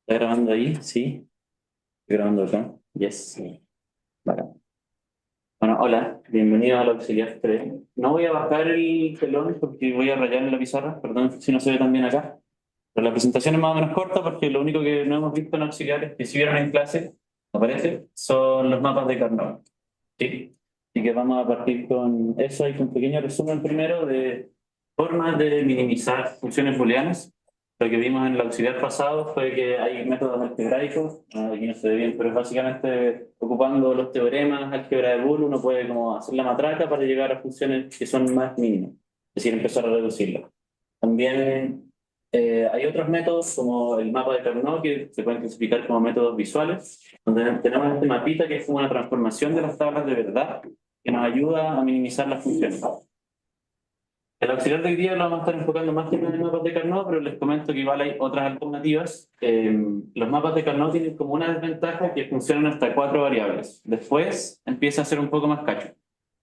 ¿Está grabando ahí? Sí. Estoy grabando acá. Yes. Vale. Bueno, hola. Bienvenido al auxiliar 3. No voy a bajar el telón porque voy a rayar en la pizarra. Perdón si no se ve tan bien acá. Pero la presentación es más o menos corta porque lo único que no hemos visto en auxiliares que si vieron en clase, aparece, son los mapas de Carnot. ¿Sí? Así que vamos a partir con eso y con un pequeño resumen primero de formas de minimizar funciones booleanas. Lo que vimos en el auxiliar pasado fue que hay métodos algebraicos, aquí no se ve bien, pero es básicamente ocupando los teoremas, álgebra de Boole, uno puede como hacer la matraca para llegar a funciones que son más mínimas, es decir, empezar a reducirlas. También hay otros métodos como el mapa de Carnot que se pueden clasificar como métodos visuales, donde tenemos este mapita que es como una transformación de las tablas de verdad que nos ayuda a minimizar las funciones. El auxiliar de hoy día lo vamos a estar enfocando más que nada en mapas de Carnot, pero les comento que igual hay otras alternativas. Los mapas de Carnot tienen como una desventaja que funcionan hasta 4 variables. Después empieza a ser un poco más cacho.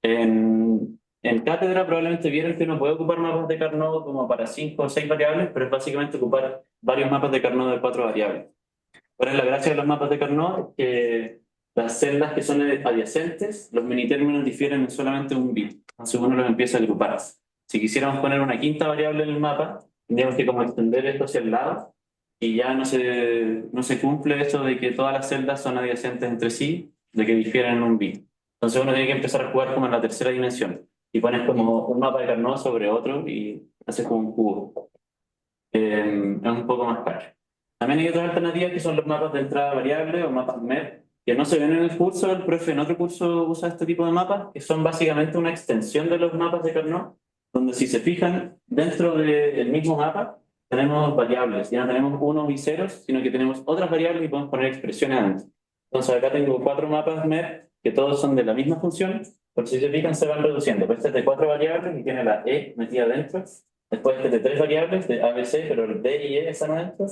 En cátedra probablemente vieron que uno puede ocupar mapas de Carnot como para 5 o 6 variables, pero es básicamente ocupar varios mapas de Carnot de 4 variables. ¿Cuál es la gracia de los mapas de Carnot? Que las celdas que son adyacentes, los minitérminos difieren en solamente un bit. Entonces uno los empieza a agrupar. Si quisiéramos poner una quinta variable en el mapa, tendríamos que como extender esto hacia el lado y ya no se cumple esto de que todas las celdas son adyacentes entre sí, de que difieren en un bit. Entonces uno tiene que empezar a jugar como en la tercera dimensión y pones como un mapa de Carnot sobre otro y haces como un cubo. Es un poco más caro. También hay otras alternativas que son los mapas de entrada variable o mapas MEP, que no se ven en el curso, el profe en otro curso usa este tipo de mapas, que son básicamente una extensión de los mapas de Carnot, donde si se fijan, dentro del mismo mapa tenemos variables, ya no tenemos unos y ceros, sino que tenemos otras variables y podemos poner expresiones adentro. Entonces acá tengo 4 mapas MEP, que todos son de la misma función, pero si se fijan se van reduciendo. Pues este es de 4 variables y tiene la E metida adentro. Después de 3 variables, de A, B, C, pero el D y E están adentro.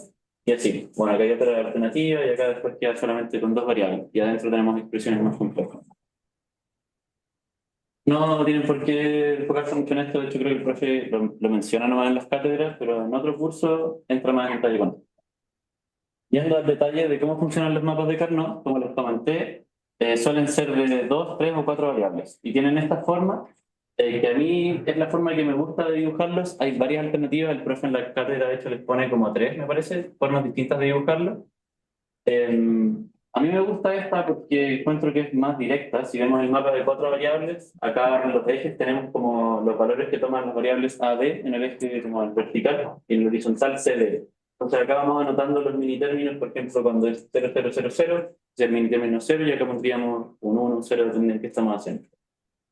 Y así. Bueno, acá hay otra alternativa y acá después queda solamente con 2 variables. Y adentro tenemos expresiones más complejas. No tienen por qué enfocarse mucho en esto. De hecho, creo que el profe lo menciona nomás en las cátedras, pero en otro curso entra más en detalle con esto. Yendo al detalle de cómo funcionan los mapas de Carnot, como les comenté, suelen ser de 2, 3 o 4 variables. Y tienen esta forma, que a mí es la forma que me gusta de dibujarlos. Hay varias alternativas, el profe en la cátedra de hecho les pone como 3, me parece, formas distintas de dibujarlo. A mí me gusta esta porque encuentro que es más directa. Si vemos el mapa de 4 variables, acá en los ejes tenemos como los valores que toman las variables A, B en el eje como el vertical y en el horizontal C, D. Entonces acá vamos anotando los minitérminos, por ejemplo, cuando es 0, 0, 0, 0, es el minitérmino 0 y acá pondríamos un 1, un 0, dependiendo de qué estamos haciendo.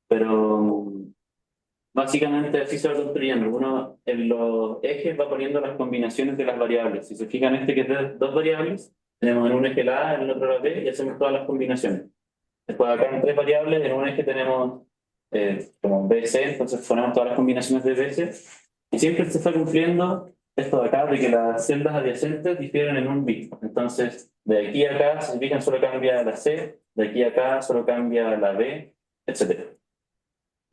Pero básicamente así se va construyendo. Uno en los ejes va poniendo las combinaciones de las variables. Si se fijan este que es de 2 variables, tenemos en un eje la A, en el otro la B y hacemos todas las combinaciones. Después acá en 3 variables, en un eje tenemos como BC, entonces ponemos todas las combinaciones de BC. Y siempre se está cumpliendo esto de acá, de que las celdas adyacentes difieren en un bit. Entonces, de aquí a acá, si se fijan, solo cambia la C, de aquí a acá solo cambia la B, etcétera.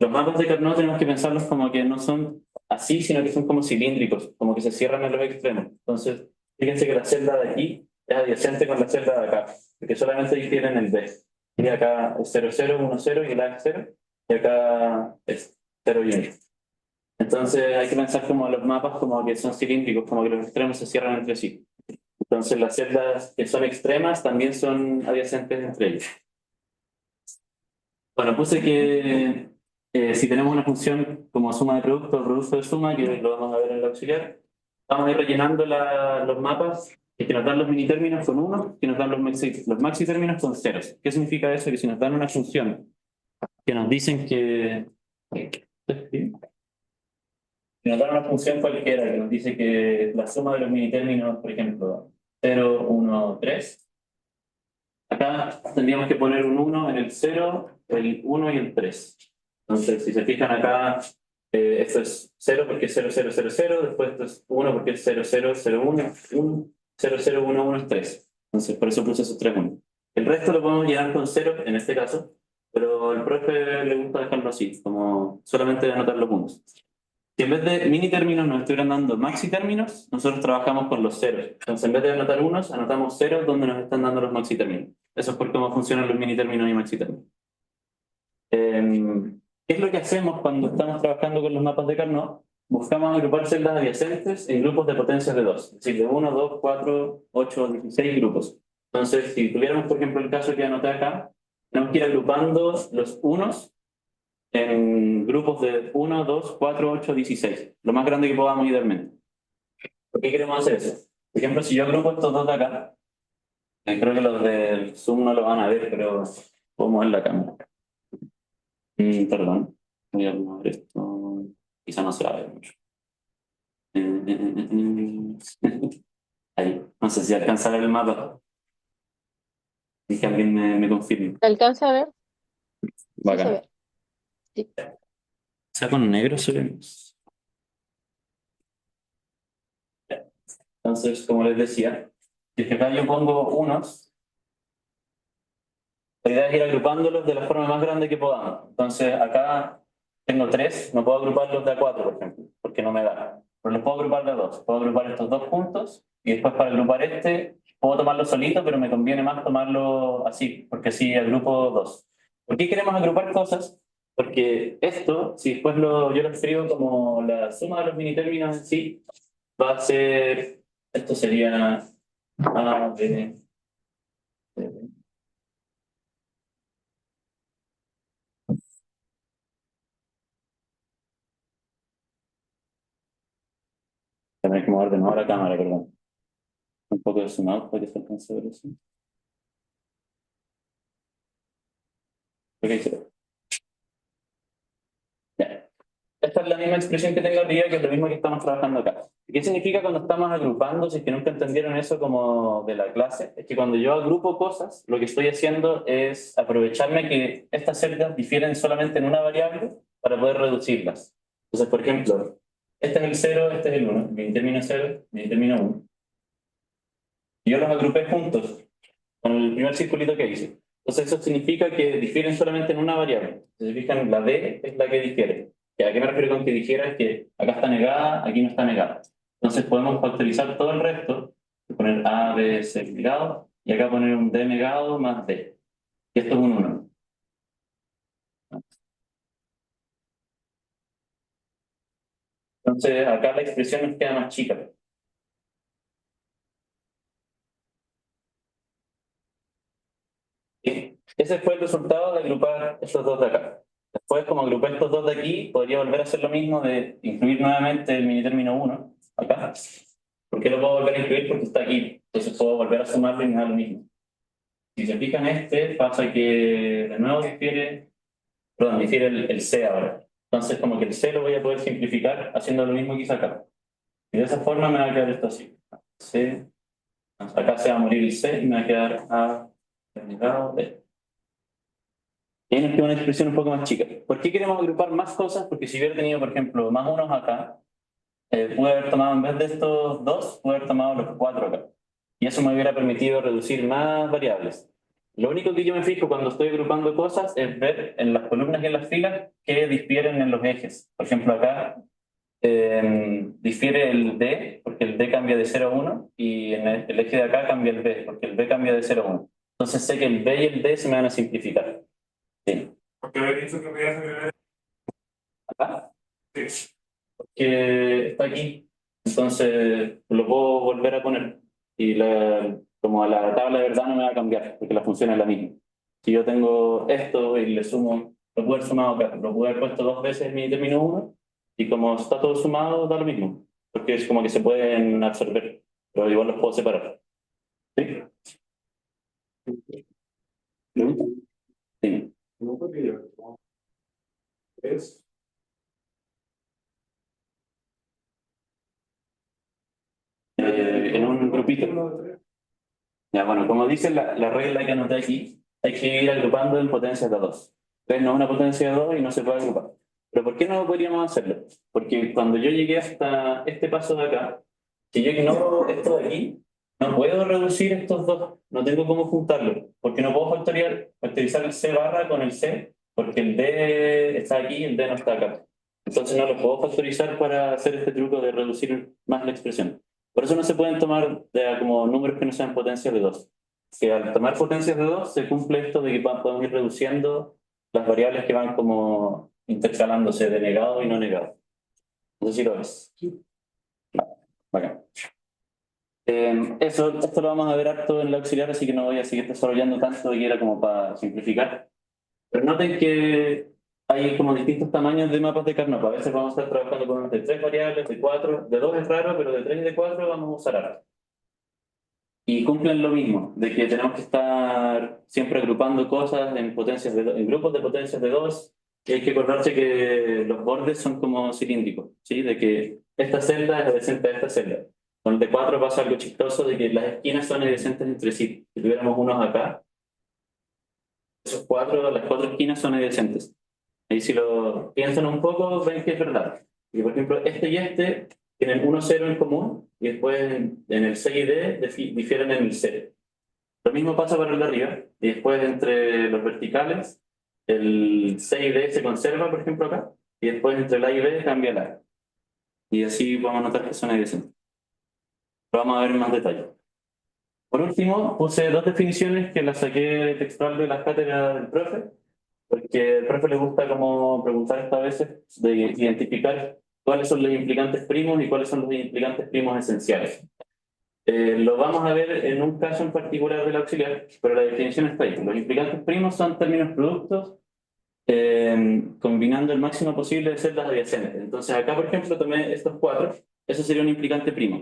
Los mapas de Carnot tenemos que pensarlos como que no son así, sino que son como cilíndricos, como que se cierran en los extremos. Entonces, fíjense que la celda de aquí es adyacente con la celda de acá, porque solamente difieren el B. Y acá es 0, 0, 1, 0 y el A es 0, y acá es 0 y 1. Entonces hay que pensar como los mapas como que son cilíndricos, como que los extremos se cierran entre sí. Entonces las celdas que son extremas también son adyacentes entre ellas. Bueno, puse que si tenemos una función como suma de producto o producto de suma, que lo vamos a ver en el auxiliar, vamos a ir rellenando los mapas que nos dan los minitérminos con 1, que nos dan los maxitérminos con ceros. ¿Qué significa eso? Que si nos dan una función que nos dicen que nos dan una función cualquiera que nos dice que la suma de los minitérminos, por ejemplo, 0, 1, 3, acá tendríamos que poner un 1 en el 0, el 1 y el 3. Entonces, si se fijan acá, esto es 0 porque es 0, 0, 0, 0, después esto es 1 porque es 0, 0, 0, 1, 1, 0, 0, 1, 1 es 3. Entonces, por eso puse esos 3 1. El resto lo podemos llenar con 0 en este caso, pero al profe le gusta dejarlo así, como solamente anotar los unos. Si en vez de mini términos nos estuvieran dando maxi términos, nosotros trabajamos con los ceros. Entonces, en vez de anotar unos, anotamos ceros donde nos están dando los maxi términos. Eso es por cómo funcionan los mini términos y maxi términos. ¿Qué es lo que hacemos cuando estamos trabajando con los mapas de Carnot? Buscamos agrupar celdas adyacentes en grupos de potencias de 2, es decir, de 1, 2, 4, 8, 16 grupos. Entonces, si tuviéramos, por ejemplo, el caso que anoté acá, tenemos que ir agrupando los unos en grupos de 1, 2, 4, 8, 16, lo más grande que podamos idealmente. ¿Por qué queremos hacer eso? Por ejemplo, si yo agrupo estos dos de acá, creo que los del Zoom no lo van a ver, pero puedo mover la cámara. Perdón, voy a mover esto. Quizá no se va a ver mucho. Ahí, no sé si alcanza a ver el mapa. Y que alguien me confirme. ¿Se alcanza a ver? Sí se Bacán. ve. Sí. ¿Sea con negro se ve? Entonces, como les decía, si es que acá yo pongo unos, la idea es ir agrupándolos de la forma más grande que podamos. Entonces, acá tengo tres, no puedo agruparlos de a cuatro, por ejemplo, porque no me da. Pero los puedo agrupar de a dos. Puedo agrupar estos dos juntos y después para agrupar este, puedo tomarlo solito, pero me conviene más tomarlo así, porque así agrupo dos. ¿Por qué queremos agrupar cosas? Porque esto, si después yo lo escribo como la suma de los mini términos en sí, va a ser, esto sería A, B, C. Tendré que mover de nuevo la cámara, perdón. Un poco de zoom out para que se alcance a ver eso. Ok, sí. Ya. Esta es la misma expresión que tengo arriba, que es lo mismo que estamos trabajando acá. ¿Qué significa cuando estamos agrupando? Si es que nunca entendieron eso como de la clase, es que cuando yo agrupo cosas, lo que estoy haciendo es aprovecharme que estas celdas difieren solamente en una variable para poder reducirlas. Entonces, por ejemplo, este es el 0, este es el 1, mi término 0, mi término 1. Y yo los agrupé juntos con el primer circulito que hice. Entonces eso significa que difieren solamente en una variable. Si se fijan, la D es la que difiere. ¿Y a qué me refiero con que difiere? Es que acá está negada, aquí no está negada. Entonces podemos factorizar todo el resto, poner A, B, C negado, y acá poner un D negado más D. Y esto es un 1. Entonces acá la expresión nos queda más chica. ¿Sí? Ese fue el resultado de agrupar estos dos de acá. Después, como agrupé estos dos de aquí, podría volver a hacer lo mismo de incluir nuevamente el mini término 1 acá. ¿Por qué lo puedo volver a incluir? Porque está aquí. Entonces puedo volver a sumarlo y me da lo mismo. Si se fijan, este pasa que de nuevo difiere el C ahora. Entonces, como que el C lo voy a poder simplificar haciendo lo mismo que hice acá. Y de esa forma me va a quedar esto así. C, acá se va a morir el C y me va a quedar A terminado D. Y ahí nos queda una expresión un poco más chica. ¿Por qué queremos agrupar más cosas? Porque si hubiera tenido, por ejemplo, más unos acá, pude haber tomado, en vez de estos dos, pude haber tomado los cuatro acá. Y eso me hubiera permitido reducir más variables. Lo único que yo me fijo cuando estoy agrupando cosas es ver en las columnas y en las filas que difieren en los ejes. Por ejemplo, acá difiere el D, porque el D cambia de 0 a 1, y en el eje de acá cambia el B, porque el B cambia de 0 a 1. Entonces sé que el B y el D se me van a simplificar. Sí. ¿Por qué había dicho que podía hacer acá? Sí. Porque está aquí. Entonces lo puedo volver a poner. Y como a la tabla de verdad no me va a cambiar, porque la función es la misma. Si yo tengo esto y le sumo, lo puedo haber sumado acá, lo puedo haber puesto dos veces mi término uno, y como está todo sumado, da lo mismo. Porque es como que se pueden absorber, pero igual los puedo separar. ¿Sí? ¿Pregunta? Sí. ¿Es? En un grupito. Ya, bueno, como dice la regla que anoté aquí, hay que ir agrupando en potencias de 2. Entonces no es una potencia de 2 y no se puede agrupar. ¿Pero por qué no podríamos hacerlo? Porque cuando yo llegué hasta este paso de acá, si yo ignoro esto de aquí, no puedo reducir estos dos, no tengo cómo juntarlos, porque no puedo factorizar el C barra con el C, porque el D está aquí y el D no está acá. Entonces no lo puedo factorizar para hacer este truco de reducir más la expresión. Por eso no se pueden tomar como números que no sean potencias de 2. Que al tomar potencias de 2 se cumple esto de que podemos ir reduciendo las variables que van como intercalándose de negado y no negado. No sé si lo ves. Bacán. Esto lo vamos a ver harto en la auxiliar, así que no voy a seguir desarrollando tanto y era como para simplificar. Pero noten que hay como distintos tamaños de mapas de Carnot. A veces vamos a estar trabajando con unos de 3 variables, de 4, de 2 es raro, pero de 3 y de 4 vamos a usar harto. Y cumplen lo mismo, de que tenemos que estar siempre agrupando cosas en potencias en grupos de potencias de 2, y hay que acordarse que los bordes son como cilíndricos, ¿sí? De que esta celda es adyacente a esta celda. Con el de 4 pasa algo chistoso de que las esquinas son adyacentes entre sí. Si tuviéramos unos acá, las 4 esquinas son adyacentes. Ahí si lo piensan un poco, ven que es verdad. Y por ejemplo, este y este tienen 1, 0 en común, y después en el C y D difieren en el 0. Lo mismo pasa para el de arriba, y después entre los verticales, el C y D se conserva, por ejemplo, acá, y después entre el A y B cambia el A. Y así vamos a notar que son adyacentes. Lo vamos a ver en más detalle. Por último, puse dos definiciones que las saqué textual de las cátedras del profe, porque al profe le gusta como preguntar esta veces de identificar cuáles son los implicantes primos y cuáles son los implicantes primos esenciales. Lo vamos a ver en un caso en particular del auxiliar, pero la definición está ahí. Los implicantes primos son términos productos combinando el máximo posible de celdas adyacentes. Entonces acá, por ejemplo, tomé estos 4, eso sería un implicante primo.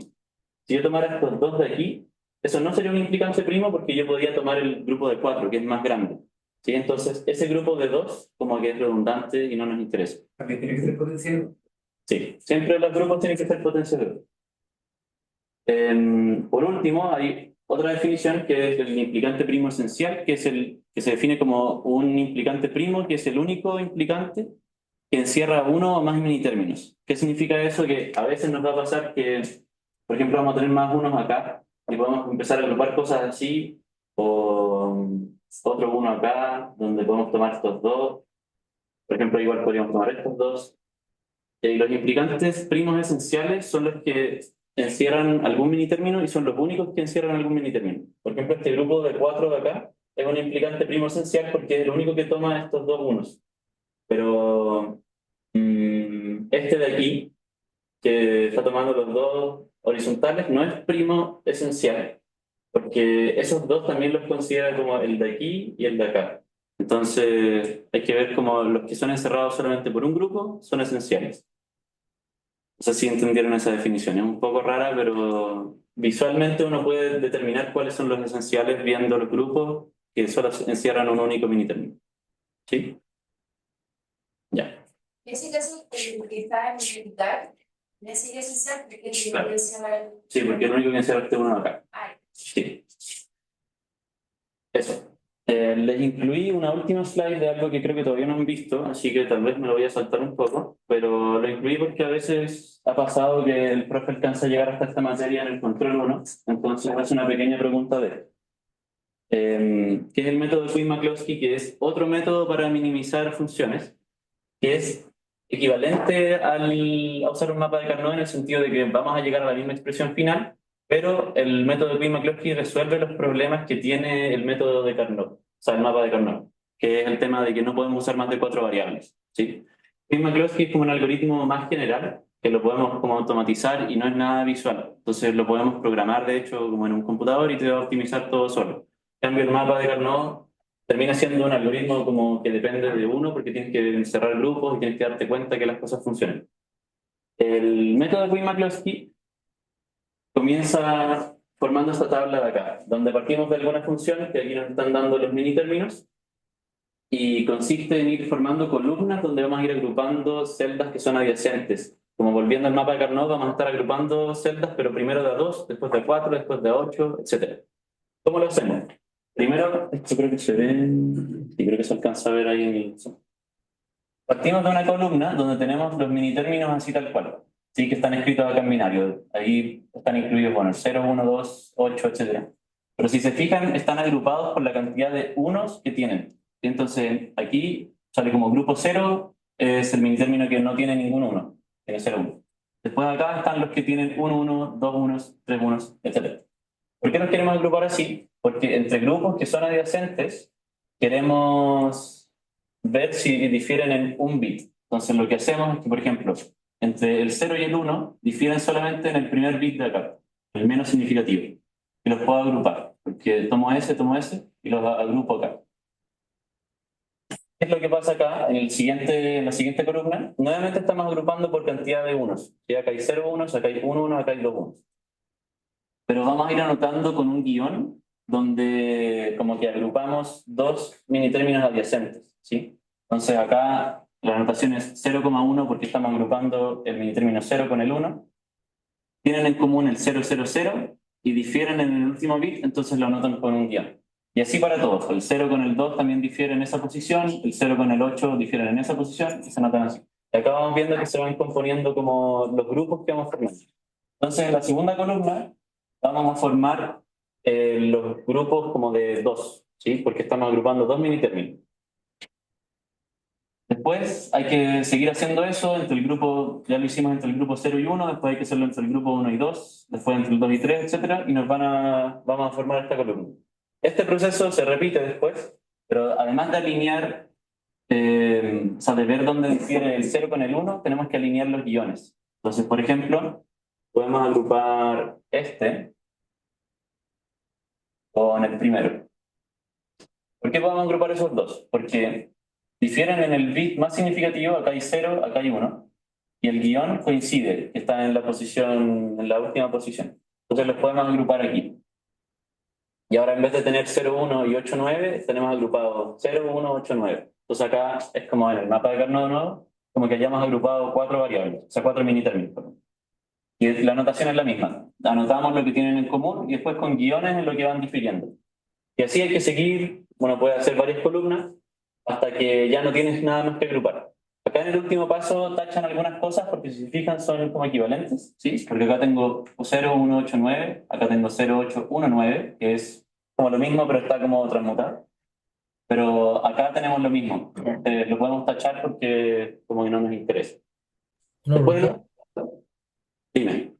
Si yo tomara estos 2 de aquí, eso no sería un implicante primo porque yo podía tomar el grupo de 4, que es más grande. ¿Sí? Entonces, ese grupo de 2 como que es redundante y no nos interesa. También tiene que ser potenciado. Sí, siempre los grupos tienen que ser potenciadores. Por último, hay otra definición que es el implicante primo esencial, que es el que se define como un implicante primo, que es el único implicante que encierra uno o más minitérminos. ¿Qué significa eso? Que a veces nos va a pasar que, por ejemplo, vamos a tener más unos acá y podemos empezar a agrupar cosas así, o otro uno acá, donde podemos tomar estos dos. Por ejemplo, igual podríamos tomar estos dos. Los implicantes primos esenciales son los que encierran algún minitérmino y son los únicos que encierran algún minitérmino. Por ejemplo, este grupo de 4 de acá es un implicante primo esencial porque es el único que toma estos dos unos. Pero este de aquí, que está tomando los dos horizontales, no es primo esencial, porque esos dos también los considera como el de aquí y el de acá. Entonces, hay que ver como los que son encerrados solamente por un grupo son esenciales. No sé si entendieron esa definición, es un poco rara, pero visualmente uno puede determinar cuáles son los esenciales viendo los grupos que solo encierran un único minitérmino. ¿Sí? Ya. Ese caso, el que está en militar, ¿me sigue esencial? Porque Claro. menciona. Sí, porque es el único que encierra este uno acá. Ay, Sí. Eso. Les incluí una última slide de algo que creo que todavía no han visto, así que tal vez me lo voy a saltar un poco, pero lo incluí porque a veces ha pasado que el profe alcanza a llegar hasta esta materia en el control 1, entonces hace una pequeña pregunta de ¿qué es el método de Quinn-McCloskey? Que es otro método para minimizar funciones, que es equivalente a usar un mapa de Carnot en el sentido de que vamos a llegar a la misma expresión final, pero el método de Quinn-McCloskey resuelve los problemas que tiene el método de Carnot, o sea, el mapa de Carnot, que es el tema de que no podemos usar más de 4 variables. ¿Sí? Quinn-McCloskey es como un algoritmo más general que lo podemos como automatizar y no es nada visual. Entonces lo podemos programar, de hecho, como en un computador y te va a optimizar todo solo. En cambio, el mapa de Carnot termina siendo un algoritmo como que depende de uno porque tienes que encerrar grupos y tienes que darte cuenta que las cosas funcionan. El método de Quinn-McCloskey comienza formando esta tabla de acá, donde partimos de algunas funciones que aquí nos están dando los mini términos y consiste en ir formando columnas donde vamos a ir agrupando celdas que son adyacentes. Como volviendo al mapa de Carnot, vamos a estar agrupando celdas, pero primero de a 2, después de a 4, después de a 8, etc. ¿Cómo lo hacemos? Primero, esto creo que se ve, sí, creo que se alcanza a ver ahí en el... Partimos de una columna donde tenemos los minitérminos así tal cual, sí, que están escritos acá en binario. Ahí están incluidos, bueno, el 0, 1, 2, 8, etc. Pero si se fijan, están agrupados por la cantidad de unos que tienen. Entonces, aquí sale como grupo 0, es el minitérmino que no tiene ningún 1, tiene 0, 1. Después acá están los que tienen 1, 1, 2 unos, 3 unos, etc. ¿Por qué nos queremos agrupar así? Porque entre grupos que son adyacentes queremos ver si difieren en un bit. Entonces lo que hacemos es que, por ejemplo, entre el 0 y el 1 difieren solamente en el primer bit de acá, el menos significativo. Y los puedo agrupar, porque tomo ese y los agrupo acá. ¿Qué es lo que pasa acá? En la siguiente columna, nuevamente estamos agrupando por cantidad de unos. ¿Sí? Acá hay 0 unos, acá hay 1 uno, acá hay 2 unos. Pero vamos a ir anotando con un guión donde como que agrupamos dos minitérminos adyacentes, ¿sí? Entonces acá la anotación es 0,1 porque estamos agrupando el minitérmino 0 con el 1. Tienen en común el 0, 0, 0 y difieren en el último bit, entonces lo anotan con un guión. Y así para todos. El 0 con el 2 también difieren en esa posición, el 0 con el 8 difieren en esa posición y se anotan así. Y acá vamos viendo que se van componiendo como los grupos que vamos formando. Entonces en la segunda columna vamos a formar los grupos como de dos, ¿sí? Porque estamos agrupando dos minitérminos. Después hay que seguir haciendo eso entre el grupo, ya lo hicimos entre el grupo 0 y 1, después hay que hacerlo entre el grupo 1 y 2, después entre el 2 y 3, etcétera, y vamos a formar esta columna. Este proceso se repite después, pero además de alinear, o sea, de ver dónde difiere el 0 con el 1, tenemos que alinear los guiones. Entonces, por ejemplo, podemos agrupar este con el primero. ¿Por qué podemos agrupar esos dos? Porque difieren en el bit más significativo, acá hay 0, acá hay 1, y el guión coincide, que está en la posición, en la última posición. Entonces los podemos agrupar aquí. Y ahora en vez de tener 0, 1 y 8, 9, tenemos agrupado 0, 1, 8, 9. Entonces acá es como en el mapa de Carnot nuevo, como que hayamos agrupado cuatro variables, o sea, cuatro minitérminos, perdón. Y la anotación es la misma. Anotamos lo que tienen en común y después con guiones en lo que van difiriendo. Y así hay que seguir, uno puede hacer varias columnas hasta que ya no tienes nada más que agrupar. Acá en el último paso tachan algunas cosas porque si se fijan son como equivalentes, ¿sí? Porque acá tengo 0, 1, 8, 9, acá tengo 0, 8, 1, 9, que es como lo mismo pero está como transmutado. Pero acá tenemos lo mismo. Lo podemos tachar porque como que no nos interesa. Una Después, pregunta, dime,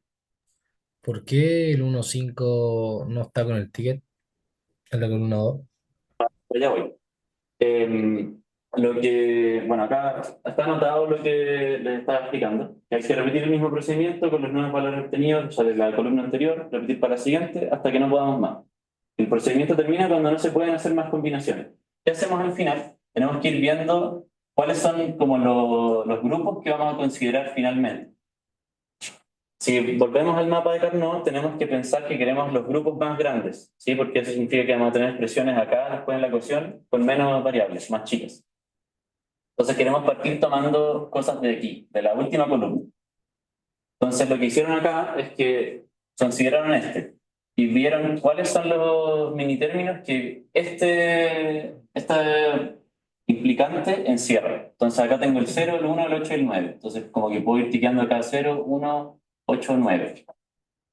¿por qué el 1.5 no está con el ticket en la columna 2? pues ya voy. Bueno, acá está anotado lo que les estaba explicando. Hay que repetir el mismo procedimiento con los nuevos valores obtenidos, o sea, de la columna anterior, repetir para la siguiente hasta que no podamos más. El procedimiento termina cuando no se pueden hacer más combinaciones. ¿Qué hacemos al final? Tenemos que ir viendo cuáles son como los grupos que vamos a considerar finalmente. Si volvemos al mapa de Carnot, tenemos que pensar que queremos los grupos más grandes, ¿sí? Porque eso significa que vamos a tener expresiones acá, después en la ecuación, con menos variables, más chicas. Entonces queremos partir tomando cosas de aquí, de la última columna. Entonces lo que hicieron acá es que consideraron este y vieron cuáles son los minitérminos que este implicante encierra. Entonces acá tengo el 0, el 1, el 8 y el 9. Entonces como que puedo ir tiqueando acá 0, 1, 8, 9.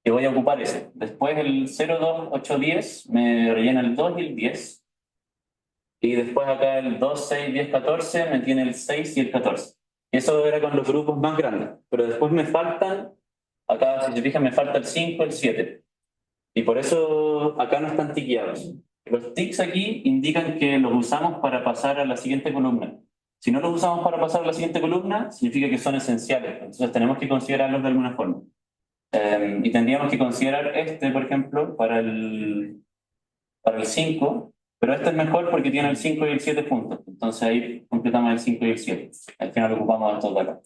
Y voy a ocupar ese. Después el 0, 2, 8, 10 me rellena el 2 y el 10. Y después acá el 2, 6, 10, 14 me tiene el 6 y el 14. Y eso era con los grupos más grandes. Pero después me faltan, acá si se fijan me falta el 5, el 7. Y por eso acá no están tiqueados. Los tics aquí indican que los usamos para pasar a la siguiente columna. Si no los usamos para pasar a la siguiente columna, significa que son esenciales. Entonces tenemos que considerarlos de alguna forma. Y tendríamos que considerar este, por ejemplo, para el 5, pero este es mejor porque tiene el 5 y el 7 juntos. Entonces ahí completamos el 5 y el 7. Al final ocupamos estos de acá.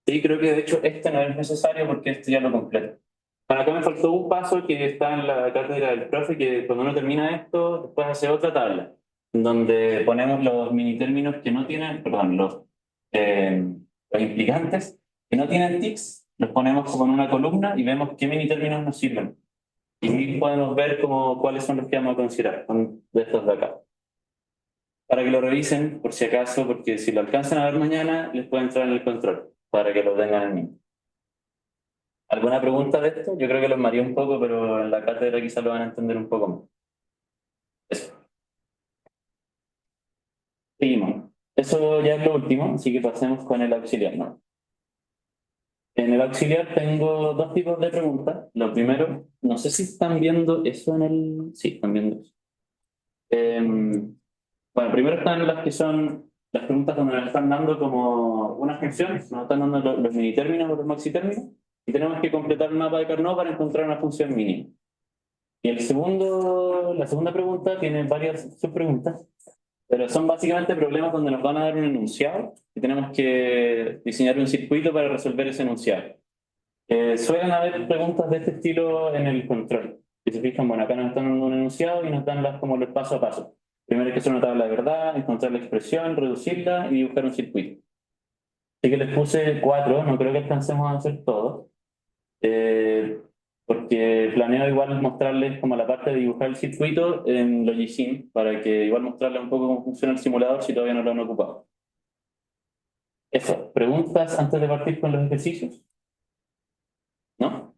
Sí, creo que de hecho este no es necesario porque este ya lo completo. Bueno, acá me faltó un paso que está en la cátedra del profe, que cuando uno termina esto, después hace otra tabla, en donde ponemos los minitérminos que no tienen, perdón, los implicantes que no tienen tics, los ponemos como en una columna y vemos qué minitérminos nos sirven. Y ahí podemos ver como cuáles son los que vamos a considerar, son de estos de acá. Para que lo revisen, por si acaso, porque si lo alcanzan a ver mañana, les puede entrar en el control, para que lo tengan en mente. ¿Alguna pregunta de esto? Yo creo que los mareé un poco, pero en la cátedra quizás lo van a entender un poco más. Eso. eso ya es lo último, así que pasemos con el auxiliar, ¿no? En el auxiliar tengo dos tipos de preguntas. Lo primero, no sé si están viendo eso en el... Sí, están viendo eso. Bueno, primero están las que son las preguntas donde nos están dando como una función, nos están dando los minitérminos o los maxitérminos, y tenemos que completar un mapa de Carnot para encontrar una función mínima. Y la segunda pregunta tiene varias subpreguntas, pero son básicamente problemas donde nos van a dar un enunciado y tenemos que diseñar un circuito para resolver ese enunciado. Suelen haber preguntas de este estilo en el control. Si se fijan, bueno, acá nos están dando un enunciado y nos dan como los paso a paso. Primero hay que hacer una tabla de verdad, encontrar la expresión, reducirla y dibujar un circuito. Así que les puse 4, no creo que alcancemos a hacer todo, porque planeo igual mostrarles como la parte de dibujar el circuito en Logisim, para que igual mostrarles un poco cómo funciona el simulador si todavía no lo han ocupado. Eso, ¿preguntas antes de partir con los ejercicios? ¿No?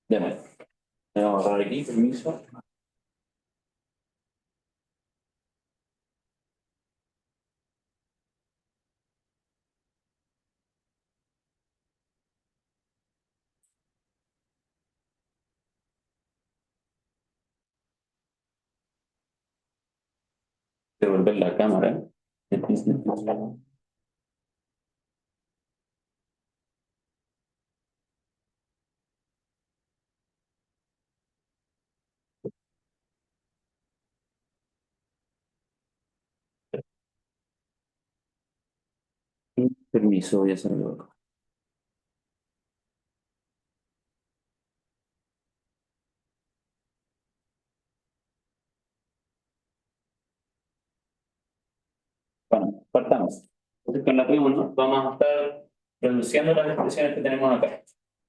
Démosle. Le vamos a agarrar aquí, permiso. Devolver la cámara. Permiso, voy a hacerlo. Bueno, partamos. Entonces, con la P1 vamos a estar reduciendo las expresiones que tenemos acá.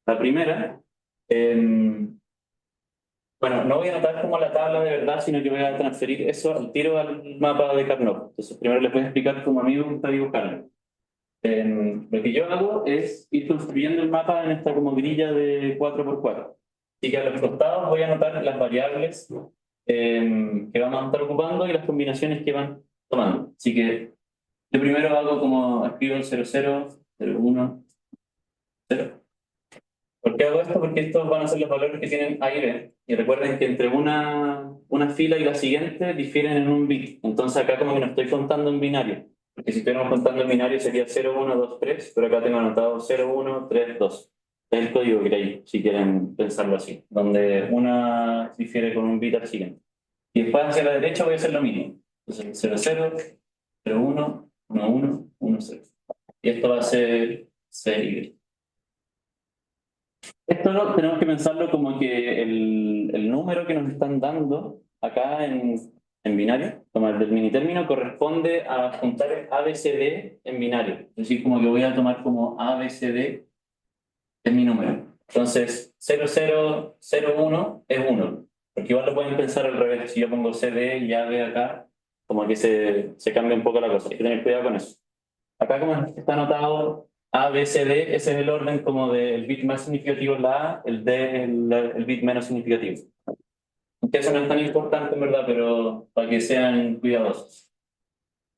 La primera, bueno, no voy a anotar como la tabla de verdad, sino que voy a transferir eso al tiro al mapa de Carnot. Entonces, primero les voy a explicar cómo a mí me gusta dibujarlo. Lo que yo hago es ir construyendo el mapa en esta como grilla de 4x4. Así que a los costados voy a anotar las variables que vamos a estar ocupando y las combinaciones que van tomando. Así que yo primero hago como escribo el 00, 01, 0. ¿Por qué hago esto? Porque estos van a ser los valores que tienen A y B. Y recuerden que entre una fila y la siguiente difieren en un bit. Entonces acá como que no estoy contando en binario. Porque si estuviéramos contando en binario sería 0, 1, 2, 3, pero acá tengo anotado 0, 1, 3, 2. Es el código que hay, si quieren pensarlo así, donde una difiere con un bit al siguiente. Y después hacia la derecha voy a hacer lo mismo. Entonces 0, 0, 0, 1, 1, 1, 1, 0. Y esto va a ser C, Y. Esto tenemos que pensarlo como que el número que nos están dando acá en binario, como el del minitérmino, corresponde a juntar ABCD en binario. Es decir, como que voy a tomar como ABCD es mi número. Entonces, 0001 es 1. Porque igual lo pueden pensar al revés. Si yo pongo CD y AB acá, como que se cambia un poco la cosa. Hay que tener cuidado con eso. Acá como está anotado A, B, C, D, ese es el orden como del bit más significativo es la A, el D es el bit menos significativo. Aunque eso no es tan importante en verdad, pero para que sean cuidadosos.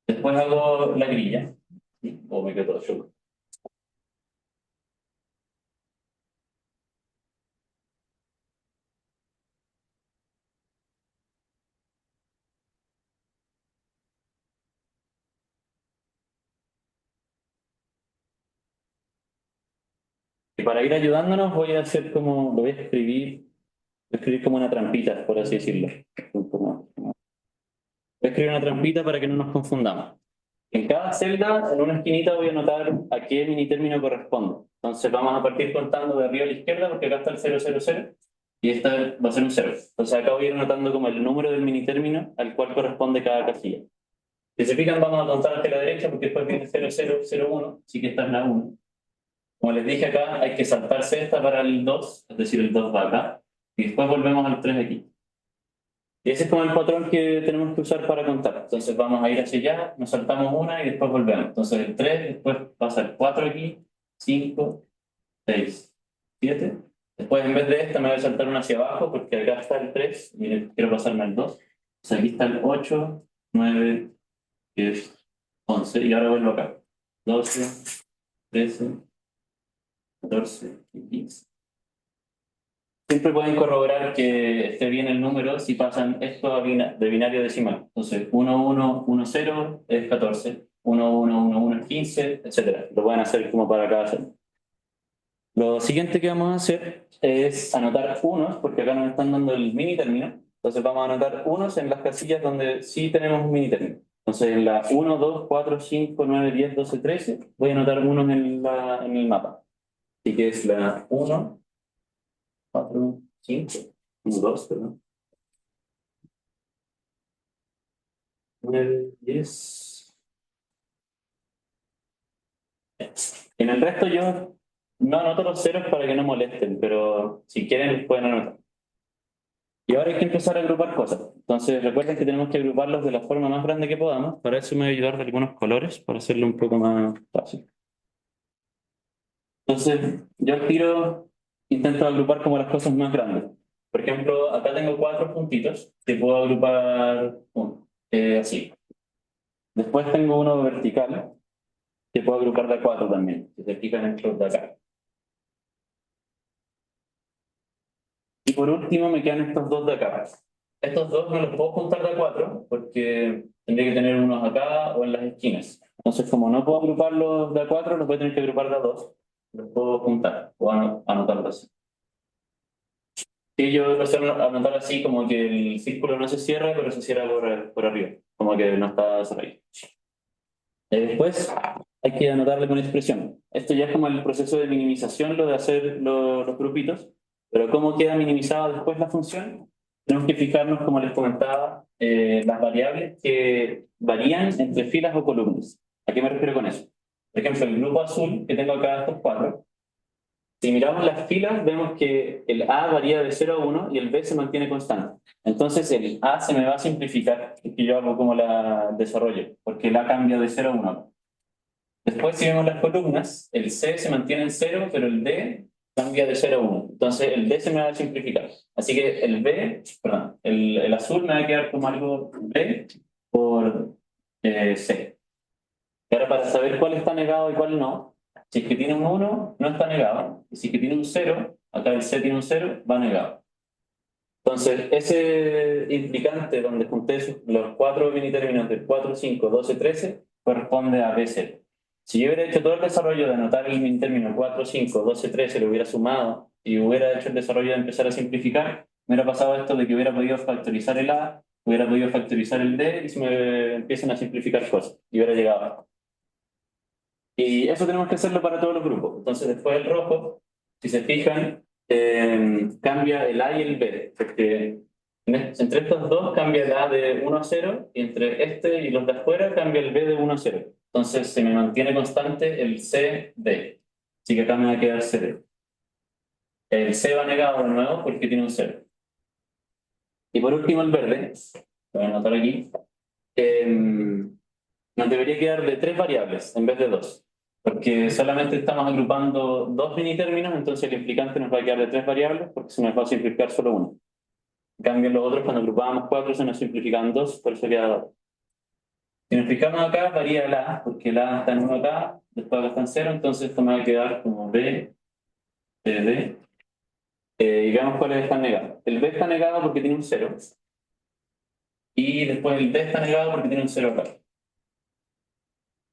Después hago la grilla. O me quedo todo chulo. Y para ir ayudándonos voy a hacer como, lo voy a escribir como una trampita, por así decirlo. Voy a escribir una trampita para que no nos confundamos. En cada celda, en una esquinita, voy a anotar a qué minitérmino corresponde. Entonces vamos a partir contando de arriba a la izquierda, porque acá está el 000, y esta va a ser un 0. Entonces acá voy a ir anotando como el número del minitérmino al cual corresponde cada casilla. Si se fijan, vamos a contar hacia la derecha, porque después viene 0001, así que esta es la 1. Como les dije acá, hay que saltarse esta para el 2, es decir, el 2 va acá, y después volvemos al 3 aquí. Y ese es como el patrón que tenemos que usar para contar. Entonces vamos a ir hacia allá, nos saltamos una y después volvemos. Entonces el 3, después pasa el 4 aquí, 5, 6, 7. Después en vez de esta me voy a saltar una hacia abajo porque acá está el 3 y quiero pasarme al 2. Entonces aquí está el 8, 9, 10, 11, y ahora vuelvo acá. 12, 13, 14 y 15. Siempre pueden corroborar que esté bien el número si pasan esto a de binario decimal. Entonces, 1, 1, 1, 0 es 14, 1, 1, 1, 1 es 15, etc. Lo pueden hacer como para cada celda. Lo siguiente que vamos a hacer es anotar unos, porque acá nos están dando el mini término. Entonces vamos a anotar unos en las casillas donde sí tenemos un mini término. Entonces en la 1, 2, 4, 5, 9, 10, 12, 13 voy a anotar unos en el mapa. Así que es la 1, 4, 5, 1, 2, perdón. 9, 10. En el resto yo no anoto los ceros para que no molesten, pero si quieren los pueden anotar. Y ahora hay que empezar a agrupar cosas. Entonces recuerden que tenemos que agruparlos de la forma más grande que podamos. Para eso me voy a ayudar de algunos colores para hacerlo un poco más fácil. Entonces yo al tiro intento agrupar como las cosas más grandes. Por ejemplo, acá tengo 4 puntitos que puedo agrupar así. Después tengo uno vertical que puedo agrupar de a 4 también, que se fijan estos de acá. Y por último me quedan estos dos de acá. Estos dos no los puedo juntar de a 4 porque tendría que tener unos acá o en las esquinas. Entonces, como no puedo agruparlos de a 4, los voy a tener que agrupar de a 2. Los puedo juntar o anotarlos así. Y yo lo voy a anotar así como que el círculo no se cierra, pero se cierra por arriba. Como que no está cerrado. Después hay que anotarle con expresión. Esto ya es como el proceso de minimización, lo de hacer los grupitos. Pero ¿cómo queda minimizada después la función? Tenemos que fijarnos, como les comentaba, las variables que varían entre filas o columnas. ¿A qué me refiero con eso? Por ejemplo, el grupo azul que tengo acá, estos 4. Si miramos las filas, vemos que el A varía de 0 a 1 y el B se mantiene constante. Entonces el A se me va a simplificar, que yo hago como la desarrollo, porque el A cambia de 0 a 1. Después, si vemos las columnas, el C se mantiene en 0, pero el D cambia de 0 a 1. Entonces el D se me va a simplificar. Así que el B, perdón, el azul me va a quedar como algo B por C. Y ahora para saber cuál está negado y cuál no, si es que tiene un 1, no está negado. Y si es que tiene un 0, acá el C tiene un 0, va negado. Entonces, ese implicante donde junté los 4 minitérminos del 4, 5, 12, 13, corresponde a B0. Si yo hubiera hecho todo el desarrollo de anotar el minitérmino 4, 5, 12, 13, lo hubiera sumado y hubiera hecho el desarrollo de empezar a simplificar, me hubiera pasado esto de que hubiera podido factorizar el A, hubiera podido factorizar el D y se me empiezan a simplificar cosas y hubiera llegado. Y eso tenemos que hacerlo para todos los grupos. Entonces, después el rojo, si se fijan, cambia el A y el B, porque entre estos dos cambia el A de 1 a 0 y entre este y los de afuera cambia el B de 1 a 0. Entonces se me mantiene constante el C, D. Así que acá me va a quedar 0. El C va negado de nuevo porque tiene un 0. Y por último el verde, lo voy a anotar aquí, nos debería quedar de 3 variables en vez de 2. Porque solamente estamos agrupando 2 minitérminos, entonces el implicante nos va a quedar de 3 variables porque se nos va a simplificar solo uno. En cambio, los otros, cuando agrupábamos 4, se nos simplifican 2, por eso queda 2. Si nos fijamos acá, varía el A, porque el A está en 1 acá, después acá está en 0, entonces esto me va a quedar como B, B, D. Y veamos cuáles están negados. El B está negado porque tiene un 0. Y después el D está negado porque tiene un 0 acá.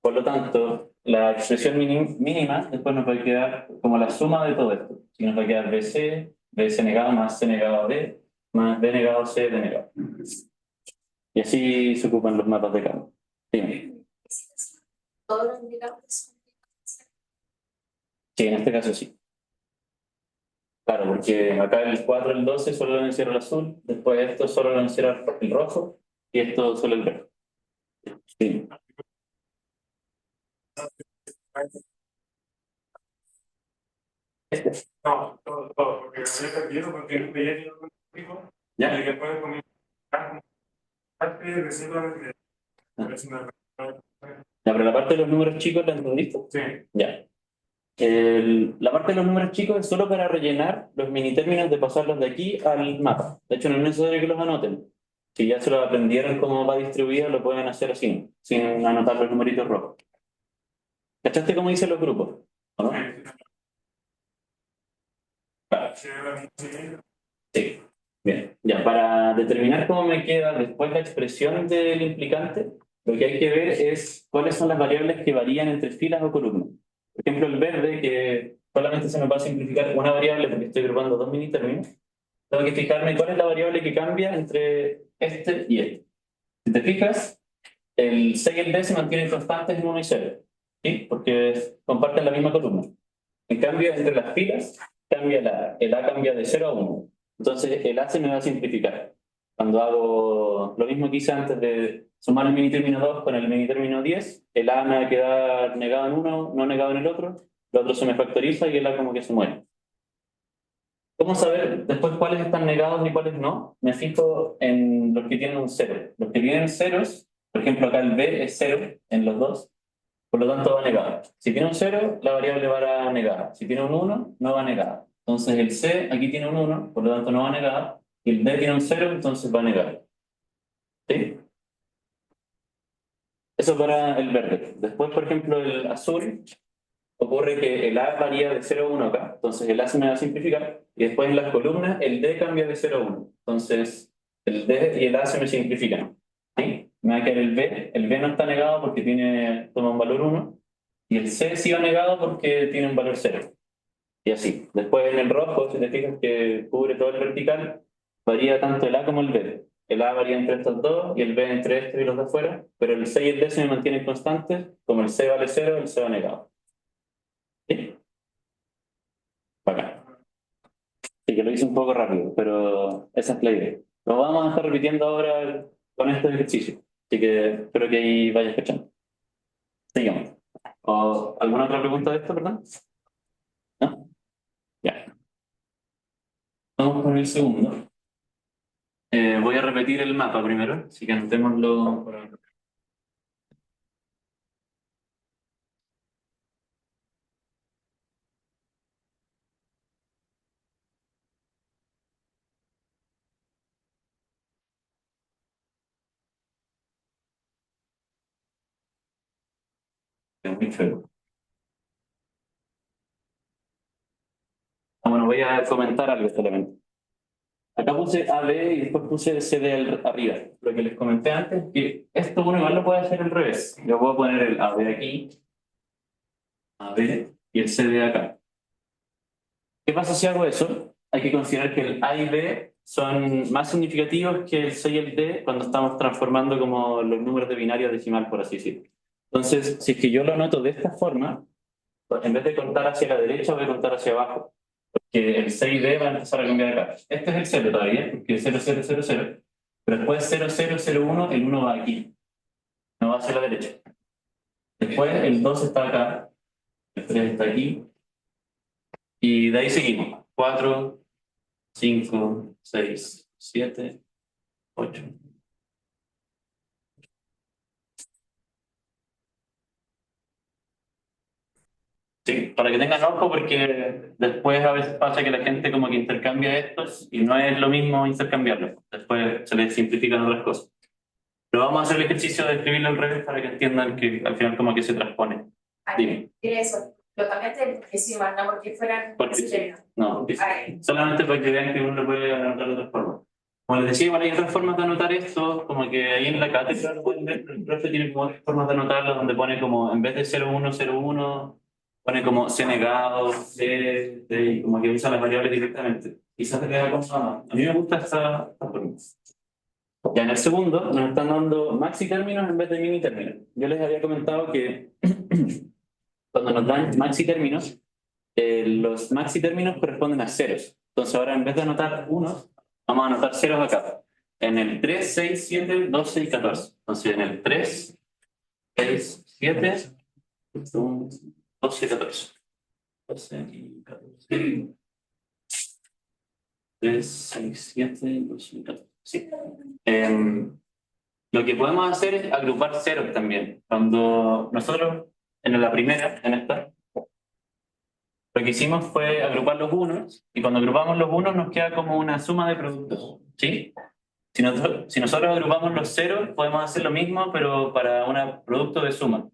Por lo tanto, la expresión mínima después nos va a quedar como la suma de todo esto. Si nos va a quedar BC negado más C negado D, más D negado C, D negado. Y así se ocupan los mapas de campo. Dime. Todos los indicadores son Sí, en este caso sí. Claro, porque acá el 4, el 12 solo lo encierra el azul, después esto solo lo encierra el rojo y esto solo el verde. Sí. No, todo, porque había perdido porque no veía ni un tipo, ¿Ya? y después comí parte de simplemente Ya, pero la parte de los números chicos la entendiste. Sí. Ya. La parte de los números chicos es solo para rellenar los minitérminos de pasarlos de aquí al mapa. De hecho, no es necesario que los anoten. Si ya se lo aprendieron cómo va distribuido, lo pueden hacer así, sin anotar los numeritos rojos. ¿Cachaste cómo dicen los grupos? ¿O no? Sí. Bien. Ya, para determinar cómo me queda después la expresión del implicante, lo que hay que ver es cuáles son las variables que varían entre filas o columnas. Por ejemplo, el verde, que solamente se me va a simplificar una variable porque estoy agrupando dos mini términos. Tengo que fijarme cuál es la variable que cambia entre este y este. Si te fijas, el C y el D se mantienen constantes en 1 y 0, ¿sí? Porque comparten la misma columna. En cambio, entre las filas, el A cambia de 0 a 1. Entonces, el A se me va a simplificar. Cuando hago lo mismo que hice antes de sumar el mini término 2 con el mini término 10, el A me va a quedar negado en uno, no negado en el otro se me factoriza y el A como que se muere. ¿Cómo saber después cuáles están negados y cuáles no? Me fijo en los que tienen un 0. Los que tienen ceros, por ejemplo, acá el B es 0 en los dos, por lo tanto va negado. Si tiene un 0, la variable va a negar. Si tiene un 1, no va negada. Entonces el C aquí tiene un 1, por lo tanto no va negada. Y el D tiene un 0, entonces va negar. ¿Sí? Eso para el verde. Después, por ejemplo, el azul, ocurre que el A varía de 0 a 1 acá. Entonces el A se me va a simplificar. Y después en las columnas el D cambia de 0 a 1. Entonces el D y el A se me simplifican. ¿Sí? Me va a quedar el B. El B no está negado porque toma un valor 1. Y el C sí va negado porque tiene un valor 0. Y así. Después en el rojo, si te fijas que cubre todo el vertical, varía tanto el A como el B. El A varía entre estos dos y el B entre estos y los de afuera, pero el C y el D se me mantienen constantes. Como el C vale 0, el C va negado. ¿Sí? Bacán. Sí, que lo hice un poco rápido, pero esa es la idea. Lo vamos a estar repitiendo ahora con este ejercicio. Así que espero que ahí vayas escuchando. Sigamos. ¿O alguna otra pregunta de esto, perdón? ¿No? Ya. Vamos con el segundo. Voy a repetir el mapa primero, así que anotémoslo por acá. Es muy feo. Bueno, voy a comentar algo solamente. Acá puse AB y después puse CD arriba. Lo que les comenté antes, que esto uno igual lo puede hacer al revés. Yo puedo poner el AB aquí, AB y el CD acá. ¿Qué pasa si hago eso? Hay que considerar que el A y B son más significativos que el C y el D cuando estamos transformando como los números de binario a decimal, por así decirlo. Entonces, si es que yo lo anoto de esta forma, pues en vez de contar hacia la derecha, voy a contar hacia abajo. Porque el 6D va a empezar a cambiar acá. Este es el 0 todavía, porque es 0, 0, 0, 0. Pero después 0, 0, 0, 1, el 1 va aquí. No va hacia la derecha. Después el 2 está acá. El 3 está aquí. Y de ahí seguimos. 4, 5, 6, 7, 8. Sí, para que tengan ojo, porque después a veces pasa que la gente como que intercambia estos y no es lo mismo intercambiarlos. Después se les simplifican otras cosas. Pero vamos a hacer el ejercicio de escribirlo al revés para que entiendan que al final como que se transpone. Dime. Eso, totalmente encima, no porque fueran Porque, no, solamente para que vean que uno lo puede anotar de otra forma. Como les decía, igual hay otras formas de anotar esto, como que ahí en la cátedra lo pueden ver, pero el profe tiene como otras formas de anotarlo, donde pone como, en vez de 0101, pone como C negado, C, y como que usa las variables directamente. Quizás te queda como, a mí me gusta esta forma. Ya en el segundo nos están dando maxi términos en vez de mini términos. Yo les había comentado que cuando nos dan maxi términos, los maxi términos corresponden a ceros. Entonces ahora en vez de anotar unos, vamos a anotar ceros acá. En el 3, 6, 7, 12 y 14. Entonces en el 3, 6, 7, 12 y 14. 12 y 14. 3, 6, 7, 12 y 14. Sí. Lo que podemos hacer es agrupar ceros también. Cuando nosotros, en la primera, en esta, lo que hicimos fue agrupar los unos, y cuando agrupamos los unos nos queda como una suma de productos, ¿sí? Si nosotros agrupamos los ceros, podemos hacer lo mismo, pero para un producto de suma.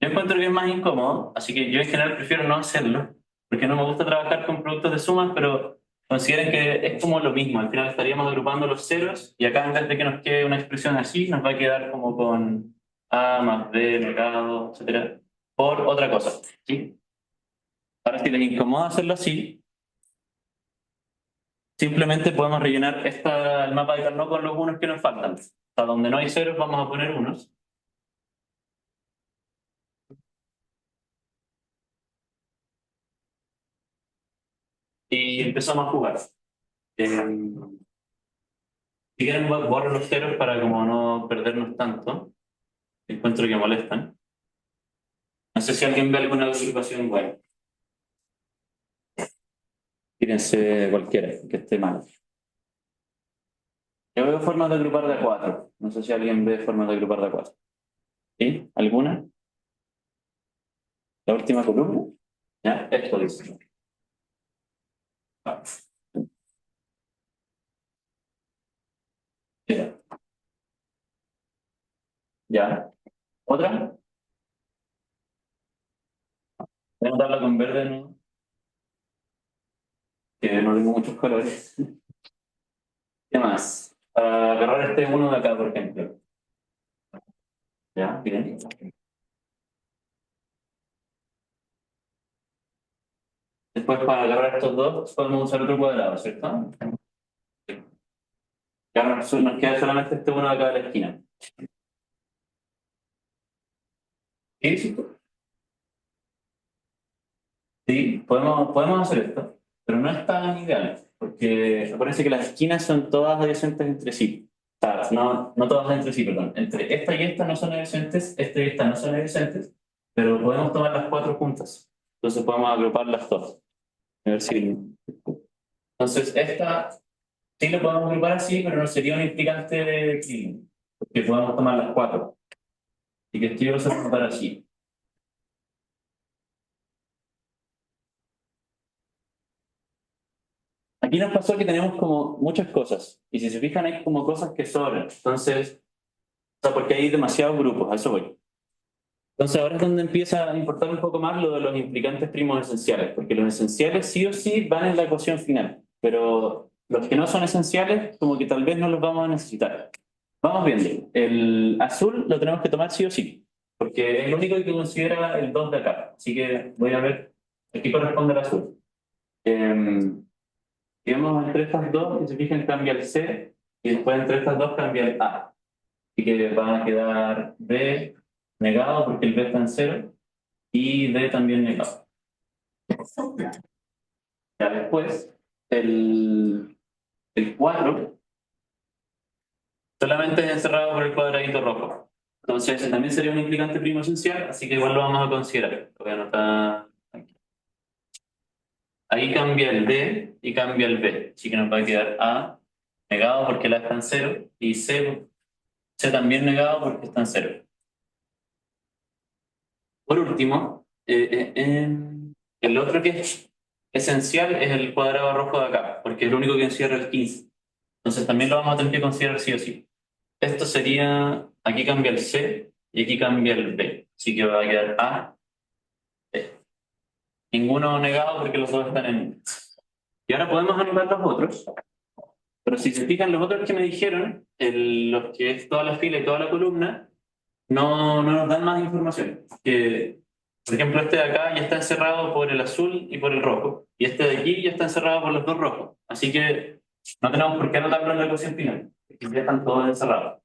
Yo encuentro que es más incómodo, así que yo en general prefiero no hacerlo, porque no me gusta trabajar con productos de sumas, pero consideren que es como lo mismo. Al final estaríamos agrupando los ceros y acá en vez de que nos quede una expresión así, nos va a quedar como con A más B, mercado, etcétera, por otra cosa. ¿Sí? Ahora, si les incomoda hacerlo así, simplemente podemos rellenar el mapa de Carnot con los unos que nos faltan. Hasta donde no hay ceros vamos a poner unos. Y empezamos a jugar. Si quieren borro los ceros para como no perdernos tanto. Encuentro que molestan. No sé si alguien ve alguna agrupación buena. Tírense cualquiera, que esté mal. Yo veo formas de agrupar de a cuatro. No sé si alguien ve formas de agrupar de a cuatro. ¿Sí? ¿Alguna? ¿La última columna? Ya, esto dice. Ah, ya. Ya. ¿Otra? Voy a anotarla con verde, ¿no? Que no tengo muchos colores. ¿Qué más? Para agarrar este uno de acá, por ejemplo. Ya, bien. Después, para agarrar estos dos, podemos usar otro cuadrado, ¿cierto? Ya nos queda solamente este uno de acá de la esquina. ¿Sí? Sí, podemos hacer esto, pero no es tan ideal, porque parece que las esquinas son todas adyacentes entre sí. O sea, no todas entre sí, perdón. Entre esta y esta no son adyacentes, esta y esta no son adyacentes, pero podemos tomar las cuatro juntas. Entonces podemos agrupar las dos. A ver si... Entonces, esta sí lo podemos agrupar así, pero no sería un implicante de Killing, porque podemos tomar las cuatro. Así que esto se va a agrupar así. Aquí nos pasó que tenemos como muchas cosas, y si se fijan hay como cosas que sobran, entonces, o sea, porque hay demasiados grupos, a eso voy. Entonces ahora es donde empieza a importar un poco más lo de los implicantes primos esenciales, porque los esenciales sí o sí van en la ecuación final, pero los que no son esenciales como que tal vez no los vamos a necesitar. Vamos viendo, el azul lo tenemos que tomar sí o sí, porque es el único que considera el 2 de acá, así que voy a ver, aquí corresponde el azul. Digamos, entre estas dos, si se fijan, cambia el C, y después entre estas dos cambia el A. Así que van a quedar B negado porque el B está en cero, y D también negado. Ya después, el 4 solamente es encerrado por el cuadradito rojo. Entonces, también sería un implicante primo esencial, así que igual lo vamos a considerar. Lo voy a anotar aquí. Ahí cambia el D y cambia el B, así que nos va a quedar A negado porque el A está en cero, y C también negado porque está en cero. Por último, el otro que es esencial es el cuadrado rojo de acá, porque es lo único que encierra el 15. Entonces también lo vamos a tener que considerar sí o sí. Esto sería, aquí cambia el C y aquí cambia el B. Así que va a quedar A, B. Ninguno negado porque los dos están en... Y ahora podemos anotar los otros. Pero si se fijan, los otros que me dijeron, los que es toda la fila y toda la columna, no nos dan más información. Por ejemplo, este de acá ya está encerrado por el azul y por el rojo, y este de aquí ya está encerrado por los dos rojos. Así que no tenemos por qué anotarlo en la ecuación final, porque ya están todos encerrados.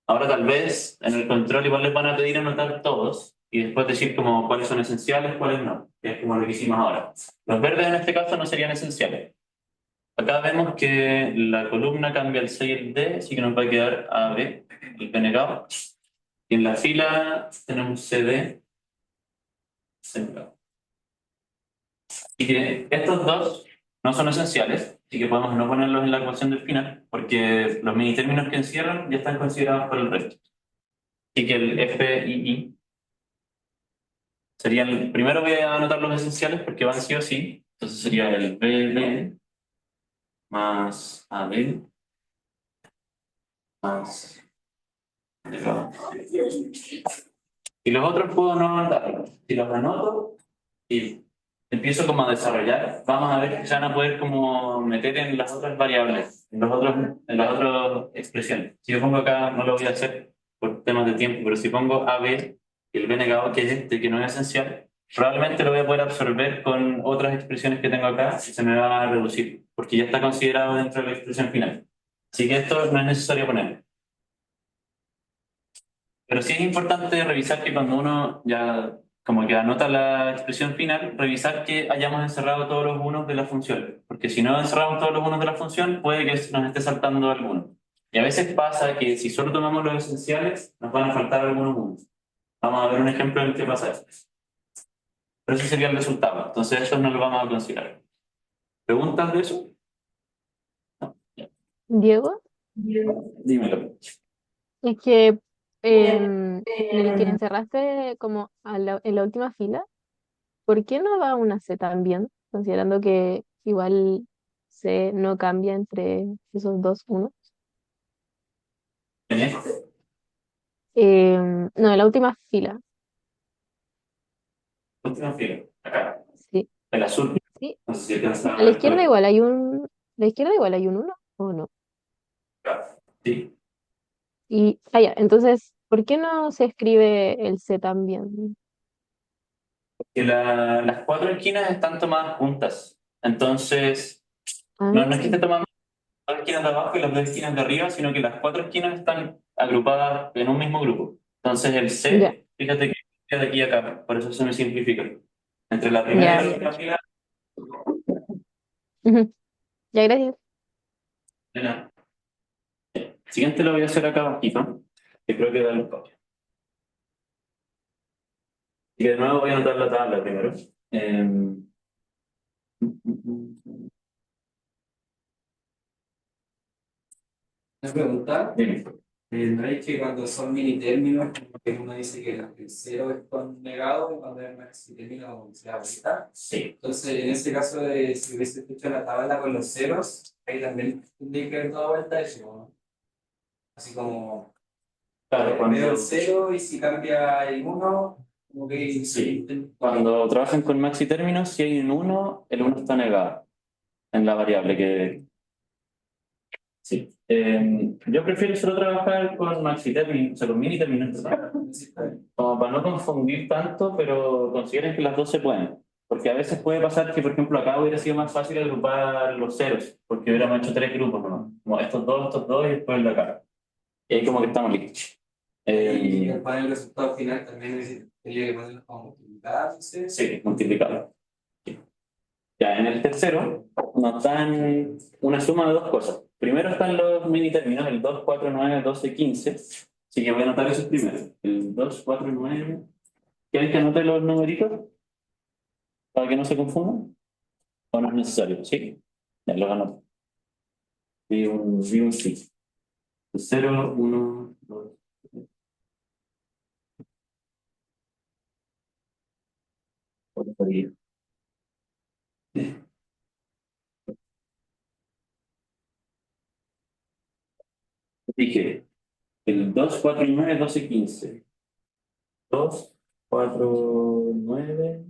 Ahora tal vez en el control igual les van a pedir anotar todos y después decir como cuáles son esenciales, cuáles no, que es como lo que hicimos ahora. Los verdes en este caso no serían esenciales. Acá vemos que la columna cambia el C y el D, así que nos va a quedar AB, el B negado. Y en la fila tenemos CD, C negado. Y que estos dos no son esenciales, así que podemos no ponerlos en la ecuación del final, porque los mini términos que encierran ya están considerados por el resto. Así que el F y I serían, primero voy a anotar los esenciales porque van sí o sí, entonces sería el BD más AB más. Y los otros puedo no anotarlos. Si los anoto y empiezo como a desarrollar, vamos a ver que se van a poder como meter en las otras variables, en las otras expresiones. Si yo pongo acá, no lo voy a hacer por temas de tiempo, pero si pongo AB y el B negado, que es este, que no es esencial, probablemente lo voy a poder absorber con otras expresiones que tengo acá y se me va a reducir, porque ya está considerado dentro de la expresión final. Así que esto no es necesario poner. Pero sí es importante revisar que cuando uno ya como que anota la expresión final, revisar que hayamos encerrado todos los unos de la función. Porque si no encerramos todos los unos de la función, puede que nos esté saltando alguno. Y a veces pasa que si solo tomamos los esenciales, nos van a faltar algunos unos. Vamos a ver un ejemplo en el que pasa eso. Pero ese sería el resultado. Entonces eso no lo vamos a considerar. ¿Preguntas de eso? No. Ya. Diego, Dímelo. es que en el que encerraste como en la última fila, ¿por qué no va una C también? Considerando que igual C no cambia entre esos dos unos. En este, No, en la última fila, última fila. Acá. sí, El azul. sí. No sé si alcanza A a la ver. izquierda igual hay un, la izquierda igual hay un uno, ¿o no? Sí. Y, ya, entonces, ¿por qué no se escribe el C también? Que las cuatro esquinas están tomadas juntas. Entonces, Ah, no es que esté tomando las esquinas de abajo y las dos esquinas de arriba, sino que las cuatro esquinas están agrupadas en un mismo grupo. Entonces, el ya, C, fíjate que queda de aquí a acá, por eso se me simplifica. Entre la primera y ya, la ya. última fila, Ujú. Ya, gracias. de nada. Siguiente lo voy a hacer acá abajito, que creo que da el copio. Y de nuevo voy a anotar la tabla primero. Una pregunta, Dime. ¿no es que cuando son mini términos, como que uno dice que el cero es con negado y cuando es maxi término se da vuelta? Sí. Entonces, en ese caso de si hubiese hecho la tabla con los ceros, ahí también tendría que haber dado vuelta eso, ¿no? Así como Claro, veo el cero y si cambia el uno, como que Sí. Cuando trabajan con maxi términos, si hay un 1, el 1 está negado en la variable que. Sí. Yo prefiero solo trabajar con maxi términos, o sea, con mini términos, ¿verdad? Como para no confundir tanto, pero consideren que las dos se pueden. Porque a veces puede pasar que, por ejemplo, acá hubiera sido más fácil agrupar los ceros, porque hubiéramos hecho tres grupos, ¿no? Como estos dos y después el de acá. Y ahí como que estamos listos. Y para el resultado final también tendría que ponerlo como multiplicado, entonces. Sí, multiplicado. Ya, en el tercero nos dan una suma de dos cosas. Primero están los mini términos, el 2, 4, 9, 12, 15. Así que voy a anotar esos primero. El 2, 4, 9. ¿Quieren que anote los numeritos? Para que no se confundan. ¿O no es necesario? ¿Sí? Ya, los anoto. Vi un sí. 0, 1, 2, 3. Dije, el 2, 4, 9, 12, 15. 2, 4, 9,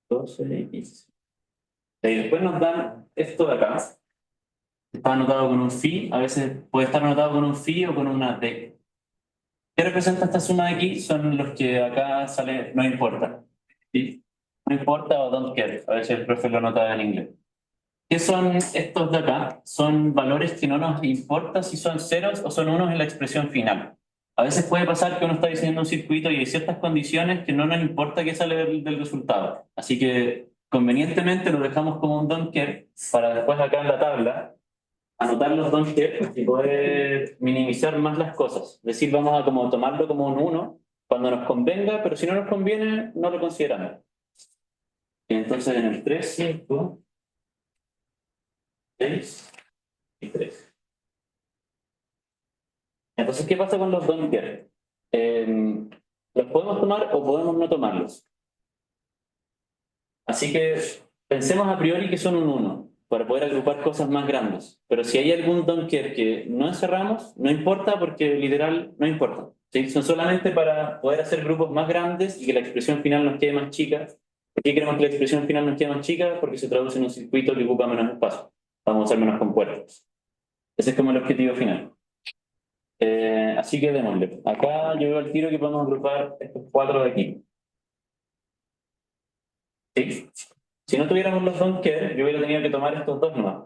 12 y 15. Y después nos dan esto de acá. Está anotado con un phi, a veces puede estar anotado con un phi o con una D. ¿Qué representa esta suma de aquí? Son los que acá sale, no importa. ¿Sí? No importa o don't care. A veces el profe lo anota en inglés. ¿Qué son estos de acá? Son valores que no nos importa si son ceros o son unos en la expresión final. A veces puede pasar que uno está diseñando un circuito y hay ciertas condiciones que no nos importa qué sale del resultado. Así que convenientemente lo dejamos como un don't care para después acá en la tabla anotar los don't care y poder minimizar más las cosas. Es decir, vamos a como tomarlo como un 1 cuando nos convenga, pero si no nos conviene, no lo consideramos. Y entonces en el 3, 5, 6 y 3. Entonces, ¿qué pasa con los don't care? Los podemos tomar o podemos no tomarlos. Así que pensemos a priori que son un 1. para poder agrupar cosas más grandes. Pero si hay algún don't care que no encerramos, no importa porque literal no importa. ¿Sí? Son solamente para poder hacer grupos más grandes y que la expresión final nos quede más chica. ¿Por qué queremos que la expresión final nos quede más chica? Porque se traduce en un circuito que ocupa menos espacio. Vamos a usar menos compuertos. Ese es como el objetivo final. Así que démosle. Acá yo veo al tiro que podemos agrupar estos cuatro de aquí. ¿Sí? Si no tuviéramos los don't care, yo hubiera tenido que tomar estos dos nomás.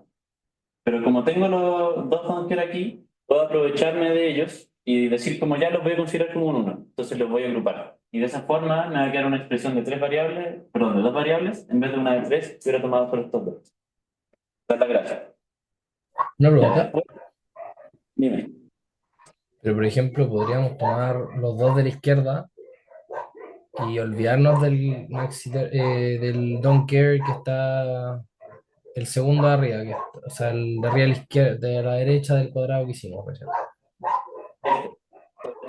Pero como tengo los dos don't care aquí, puedo aprovecharme de ellos y decir como ya los voy a considerar como un uno. Entonces los voy a agrupar. Y de esa forma me va a quedar una expresión de tres variables, perdón, de dos variables, en vez de una de tres, que hubiera tomado por estos dos. Esa es la gracia. Una Ya, pregunta, después, dime. pero por ejemplo, podríamos tomar los dos de la izquierda y olvidarnos del don't care que está el segundo de arriba, o sea, el de arriba a la izquierda, de la derecha del cuadrado que hicimos, por ejemplo.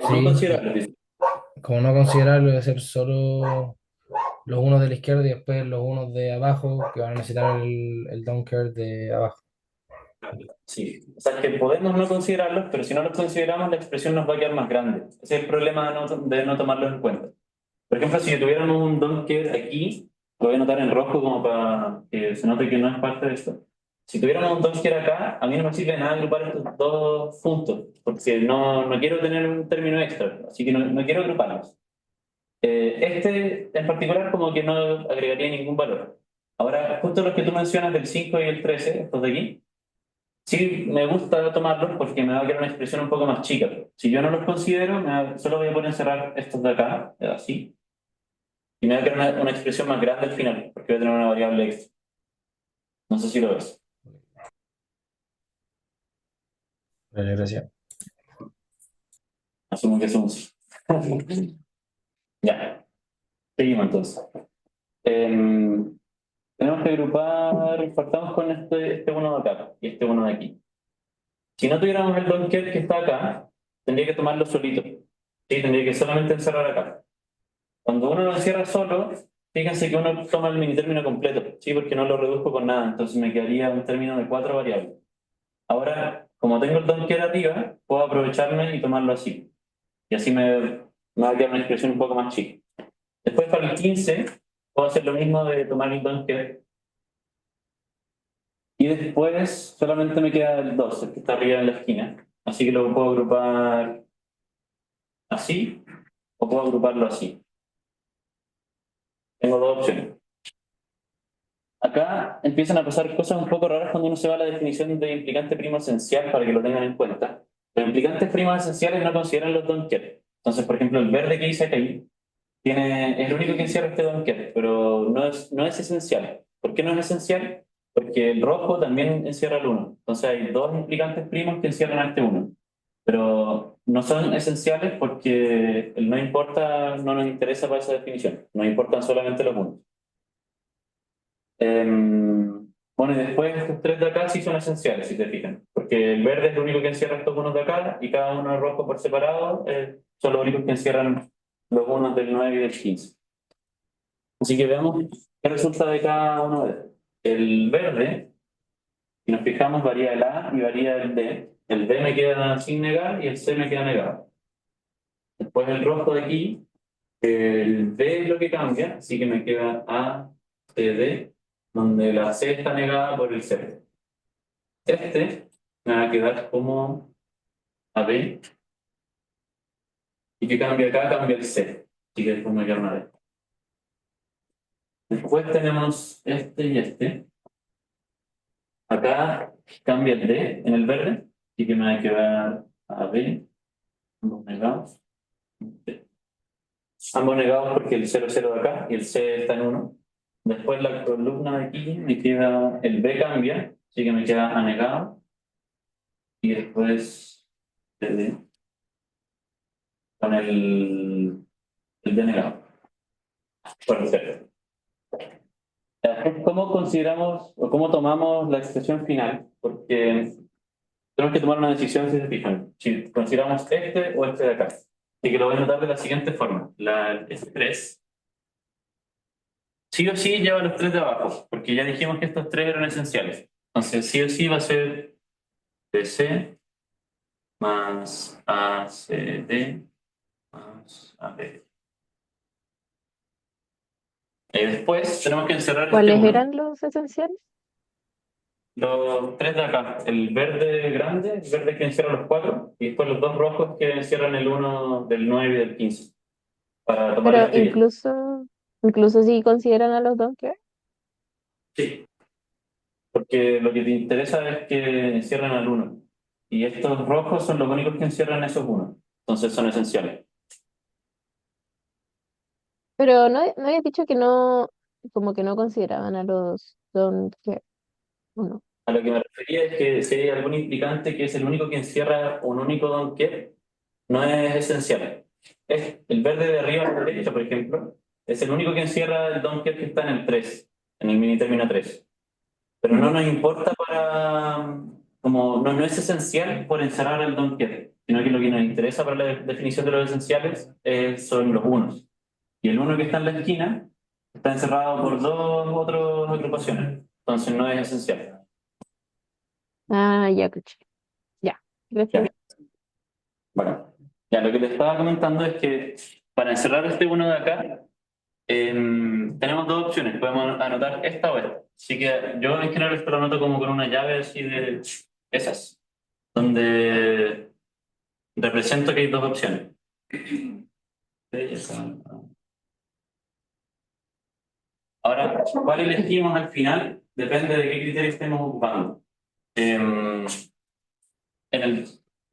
No Sí, considerarlo, dice. como no considerarlo, debe ser solo los unos de la izquierda y después los unos de abajo que van a necesitar el don't care de abajo. Sí, o sea, que podemos no considerarlos, pero si no los consideramos, la expresión nos va a quedar más grande. Ese es el problema de no tomarlos en cuenta. Por ejemplo, si tuviéramos un don't care aquí, lo voy a anotar en rojo como para que se note que no es parte de esto. Si tuviéramos un don't care acá, a mí no me sirve de nada agrupar estos dos juntos, porque no quiero tener un término extra, así que no quiero agruparlos. Este en particular como que no agregaría ningún valor. Ahora, justo los que tú mencionas del 5 y el 13, estos de aquí, sí, me gusta tomarlos porque me va a quedar una expresión un poco más chica. Si yo no los considero, solo voy a poner encerrar estos de acá, así, y me va a quedar una expresión más grande al final, porque voy a tener una variable extra. No sé si lo ves. Vale, gracias. Asumo que es un sí. Ya, seguimos entonces. Tenemos que agrupar, partamos con este uno de acá y este uno de aquí. Si no tuviéramos el don't care que está acá, tendría que tomarlo solito. Sí, tendría que solamente encerrar acá. Cuando uno lo encierra solo, fíjense que uno toma el mini término completo, ¿sí? Porque no lo reduzco con nada, entonces me quedaría un término de cuatro variables. Ahora, como tengo el don't care arriba, puedo aprovecharme y tomarlo así. Y así me va a quedar una expresión un poco más chica. Después para el 15, puedo hacer lo mismo de tomar el don't care. Y después solamente me queda el 2, el que está arriba en la esquina. Así que lo puedo agrupar así o puedo agruparlo así. Tengo dos opciones. Acá empiezan a pasar cosas un poco raras cuando uno se va a la definición de implicante primo esencial para que lo tengan en cuenta. Los implicantes primos esenciales no consideran los don't care. Entonces, por ejemplo, el verde que dice aquí es el único que encierra este don't care, pero no es esencial. ¿Por qué no es esencial? Porque el rojo también encierra el uno. Entonces hay dos implicantes primos que encierran a este uno. Pero no son esenciales porque el no importa no nos interesa para esa definición. Nos importan solamente los unos. Bueno, y después estos tres de acá sí son esenciales, si te fijan, porque el verde es lo único que encierra estos unos de acá y cada uno rojo por separado son los únicos que encierran los unos del 9 y del 15. Así que veamos qué resulta de cada uno de ellos. El verde, si nos fijamos, varía el A y varía el D. El D me queda sin negar y el C me queda negado. Después el rojo de aquí, el D es lo que cambia, así que me queda A, C, D, donde la C está negada por el C. Este me va a quedar como AB, y que cambia acá, cambia el C. Así que después me queda una D. Después tenemos este y este. Acá cambia el D en el verde, así que me va a quedar AB, ambos negados. Ambos negados porque el 0 de acá y el C está en 1. Después la columna de aquí me queda, el B cambia, así que me queda anegado. Y después CD con el D negado. Perfecto. ¿Cómo consideramos o cómo tomamos la expresión final? Porque tenemos que tomar una decisión si se fijan. Si consideramos este o este de acá. Así que lo voy a notar de la siguiente forma. Este 3 sí o sí lleva los tres de abajo, porque ya dijimos que estos tres eran esenciales. Entonces, sí o sí va a ser DC más ACD más AB. Y después tenemos que encerrar este ¿Cuáles 1. eran los esenciales? Los tres de acá, el verde grande, el verde que encierra los 4, y después los dos rojos que encierran el 1 del 9 y del 15, para tomar Pero este bien. incluso si consideran a los Donkey. Sí, porque lo que te interesa es que encierren al 1. Y estos rojos son los únicos que encierran esos 1. Entonces son esenciales. Pero no habías dicho que no, como que no consideraban a los Donkey, ¿o no? A lo que me refería es que si hay algún implicante que es el único que encierra un único don't care, no es esencial. Es el verde de arriba a la derecha, por ejemplo, es el único que encierra el don't care que está en el 3, en el mini término 3. Pero no Ujú. nos importa como no es esencial por encerrar el don't care, sino que lo que nos interesa para la definición de los esenciales son los unos. Y el uno que está en la esquina está encerrado por dos otras agrupaciones, entonces no es esencial. Ah, ya, caché. Ya, Ya. gracias. Bueno, ya lo que te estaba comentando es que para encerrar este uno de acá, tenemos dos opciones. Podemos anotar esta o esta. Así que yo en general esto lo anoto como con una llave así de esas, donde represento que hay dos opciones. Ahora, ¿cuál elegimos al final? Depende de qué criterio estemos ocupando. En, el,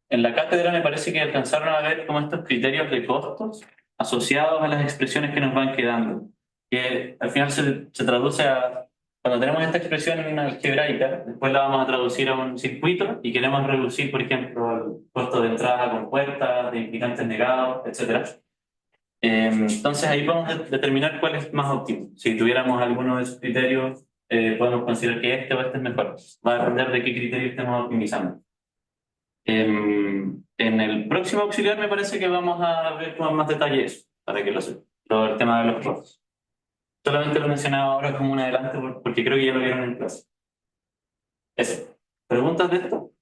en la cátedra me parece que alcanzaron a ver como estos criterios de costos asociados a las expresiones que nos van quedando, que al final se traduce a, cuando tenemos esta expresión algebraica, después la vamos a traducir a un circuito y queremos reducir, por ejemplo, el costo de entrada con puertas, de implicantes negados, etcétera. Entonces ahí podemos determinar cuál es más óptimo. Si tuviéramos alguno de esos criterios, podemos considerar que este o este es mejor. Va a depender de qué criterio estemos optimizando. En el próximo auxiliar me parece que vamos a ver con más detalles para que lo sepan. El tema de los costos. Solamente lo mencionaba ahora como un adelante porque creo que ya lo vieron en clase. Eso. ¿Preguntas de esto?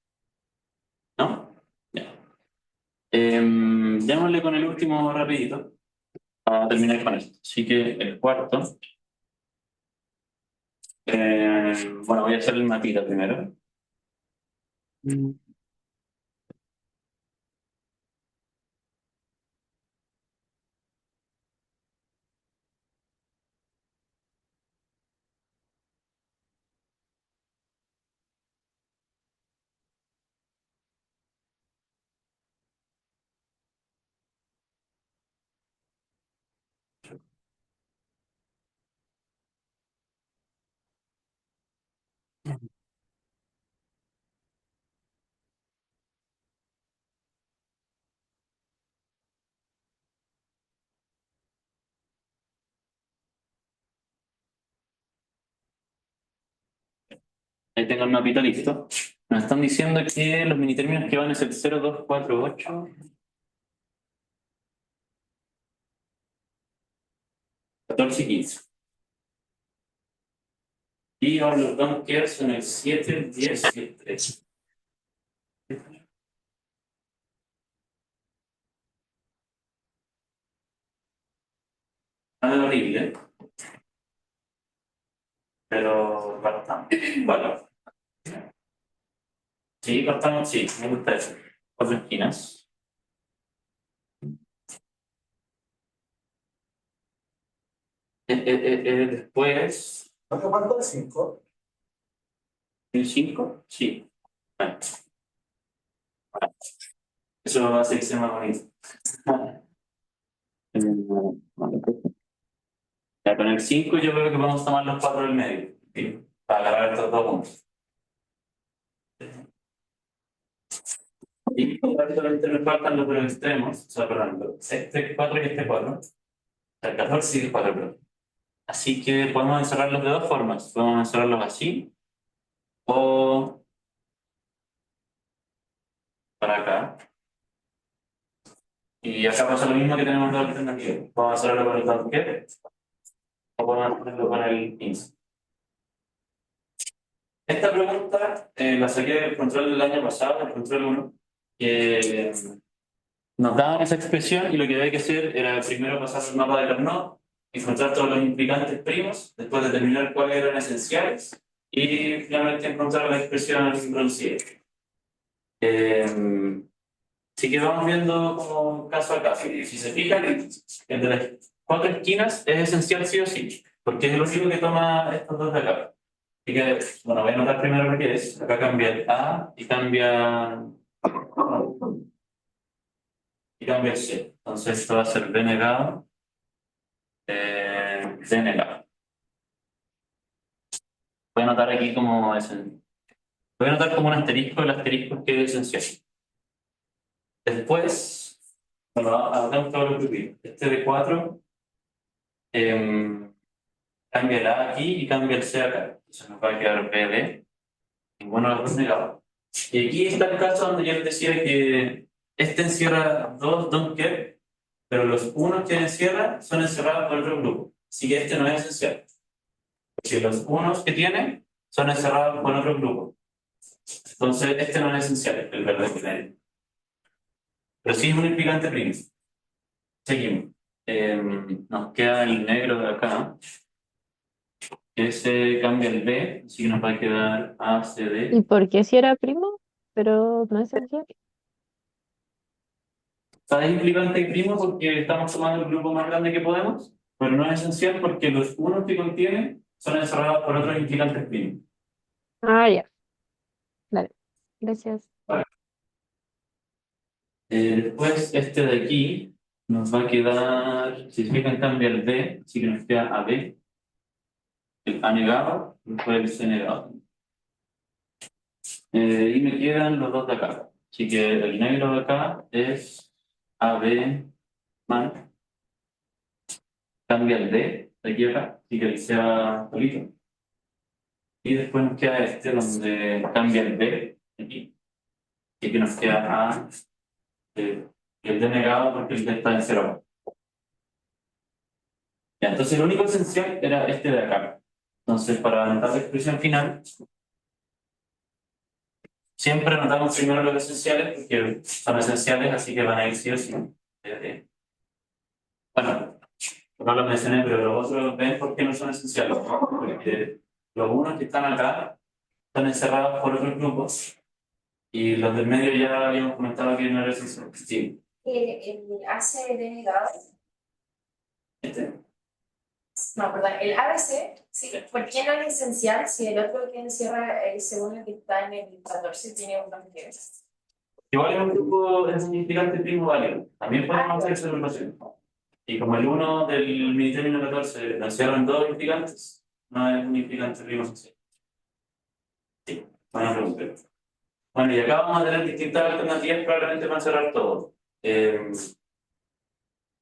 ¿No? Ya. Démosle con el último rapidito para terminar con esto. Así que el cuarto. Bueno, voy a hacer el mapita primero. Ahí tengo el mapita listo. Nos están diciendo que los minitérminos que van es el 0248, 14 y 15. Y ahora los vamos a quedar son el 7, el 10 y el 13. Nada horrible, pero bastante. Bueno, sí, cortamos, sí, me gusta eso. Cuatro esquinas. Después, ¿Cuánto es 5? ¿el 5? Sí. Bueno, eso va a ser que sea más bonito. Ya, con el 5 yo creo que vamos a tomar los 4 del medio, ¿sí? Para agarrar estos dos puntos. Y solamente me faltan los de los extremos, o sea, perdón, este 4 y este 4. O sea, el 14 y el 4, perdón. Así que podemos encerrarlos de dos formas. Podemos encerrarlos así o para acá. Y acá pasa lo mismo que tenemos dos alternativas. Vamos a hacerlo con el downget o podemos hacerlo con el ins. Esta pregunta la saqué del control del año pasado, del control 1, que nos daban esa expresión y lo que había que hacer era primero pasar el mapa de Carnot, encontrar todos los implicantes primos, después determinar cuáles eran esenciales y finalmente encontrar la expresión reducida. Así que vamos viendo como caso a caso. Y si se fijan, el de las cuatro esquinas es esencial sí o sí, porque es el único que toma estos dos de acá. Así que, bueno, voy a anotar primero lo que es. Acá cambia el A y cambia el C. Entonces esto va a ser B negado, D negado. Voy a anotar aquí como voy a anotar como un asterisco, el asterisco que es esencial. Después, bueno, hagamos todo lo que vi. Este de 4 cambia el A aquí y cambia el C acá. Entonces nos va a quedar BD, ninguno de los dos negado. Y aquí está el caso donde yo les decía que este encierra dos don't care, pero los unos que encierra son encerrados por otro grupo. Así que este no es esencial. Porque los unos que tiene son encerrados por otro grupo. Entonces este no es esencial, el verde que tiene. Pero sí es un implicante primo. Seguimos. Nos queda el negro de acá. Ese cambia el B, así que nos va a quedar A, C, D. ¿Y por qué si era primo? Pero no es esencial. Está implicante primo porque estamos tomando el grupo más grande que podemos, pero no es esencial porque los unos que contiene son encerrados por otros implicantes primos. Ah, ya. Dale. Gracias. Vale. Después, este de aquí nos va a quedar, si se fijan, cambia el B, así que nos queda AB, el A negado, después el C negado. Y me quedan los dos de acá. Así que el negro de acá es AB man, cambia el D de aquí a acá, así que el sea solito. Y después nos queda este donde cambia el B aquí. Y aquí nos queda A y el D negado porque el D está en cero. Ya, entonces el único esencial era este de acá. Entonces, para anotar la expresión final, siempre anotamos primero los esenciales porque son esenciales, así que van a ir sí o sí. Bueno, no lo mencioné, pero los otros ven por qué no son esenciales. Porque los unos que están acá están encerrados por otros grupos y los del medio ya habíamos comentado que no eran esenciales. Sí. El AC denegado, Este. no, perdón, el ABC, sí, ¿por qué no es esencial si el otro que encierra el segundo que está en el 14 tiene un cambio? Igual es un grupo, es un implicante primo válido. También podemos hacer esa relación. Y como el 1 del Ministerio 14 lo encierran dos implicantes, no es un implicante primo social. Sí, buena pregunta. Bueno, y acá vamos a tener distintas alternativas probablemente para cerrar todo.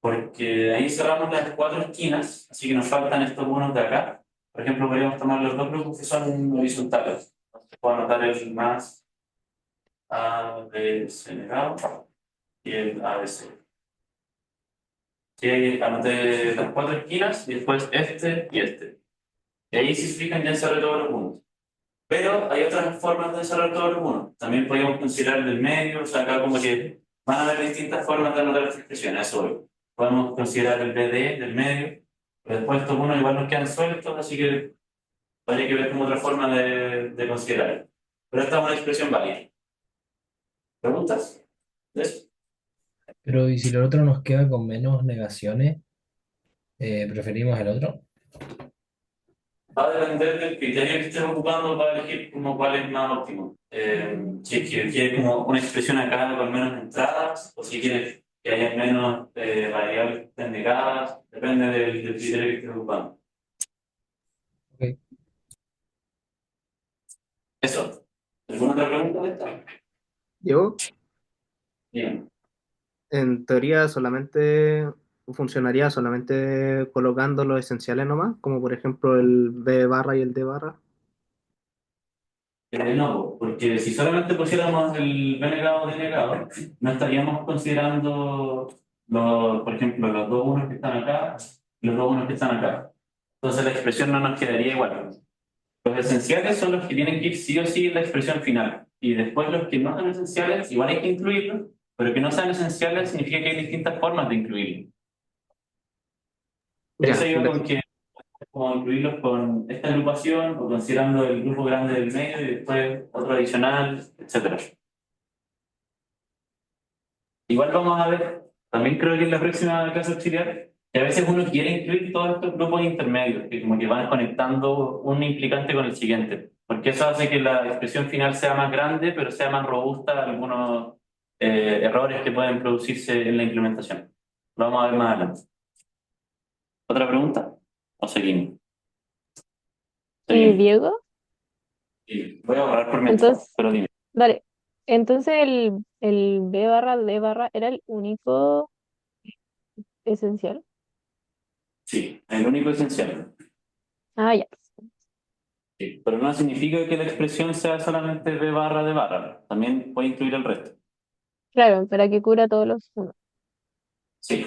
Porque ahí cerramos las cuatro esquinas, así que nos faltan estos unos de acá. Por ejemplo, podríamos tomar los dos grupos que son horizontales. Entonces, puedo anotar el más A, B, C negado y el A, B, C. Sí, ahí anoté las cuatro esquinas y después este y este. Y ahí si se fijan ya encerré todos los puntos. Pero hay otras formas de encerrar todos los puntos. También podríamos considerar el del medio, o sea, acá como que van a haber distintas formas de anotar las expresiones, eso voy. Podemos considerar el BD del medio, pero después estos unos igual nos quedan sueltos, así que habría que ver como otra forma de considerar. Pero esta es una expresión válida. ¿Preguntas? ¿De eso? Pero ¿y si el otro nos queda con menos negaciones, preferimos el otro? Va a depender del criterio que estés ocupando para elegir como cuál es más óptimo. Si es que quieres como una expresión acá con menos entradas, o si quieres que haya menos variables que estén negadas, depende del criterio que estés ocupando. Ok. Eso. ¿Alguna otra pregunta de esta? Yo, Bien. en teoría, solamente funcionaría solamente colocando los esenciales nomás, como por ejemplo el B barra y el D barra. No, porque si solamente pusiéramos el B negado D negado, no estaríamos considerando, por ejemplo, los dos unos que están acá y los dos unos que están acá. Entonces la expresión no nos quedaría igual. Los esenciales son los que tienen que ir sí o sí en la expresión final. Y después los que no son esenciales, igual hay que incluirlos, pero que no sean esenciales significa que hay distintas formas de incluirlos. Eso Ya, iba con que como incluirlos con esta agrupación o considerando el grupo grande del medio y después otro adicional, etcétera. Igual vamos a ver, también creo que en la próxima clase auxiliar, que a veces uno quiere incluir todos estos grupos intermedios, que como que van conectando un implicante con el siguiente, porque eso hace que la expresión final sea más grande, pero sea más robusta a algunos errores que pueden producirse en la implementación. Lo vamos a ver más adelante. ¿Otra pregunta? ¿O seguimos? Seguimos. Diego, Sí. Voy a borrar por mientras, entonces, pero dime. dale. Entonces el B barra D barra era el único esencial. Sí, el único esencial. Ah, ya. Sí, pero no significa que la expresión sea solamente B barra de barra, también puede incluir el resto. Claro, para que cubra todos los uno. Sí.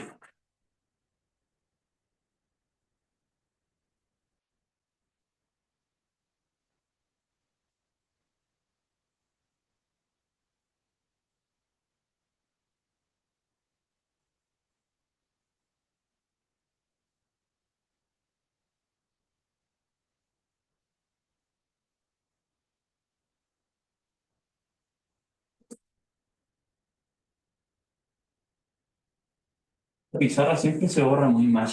La pizarra siempre se borra muy mal.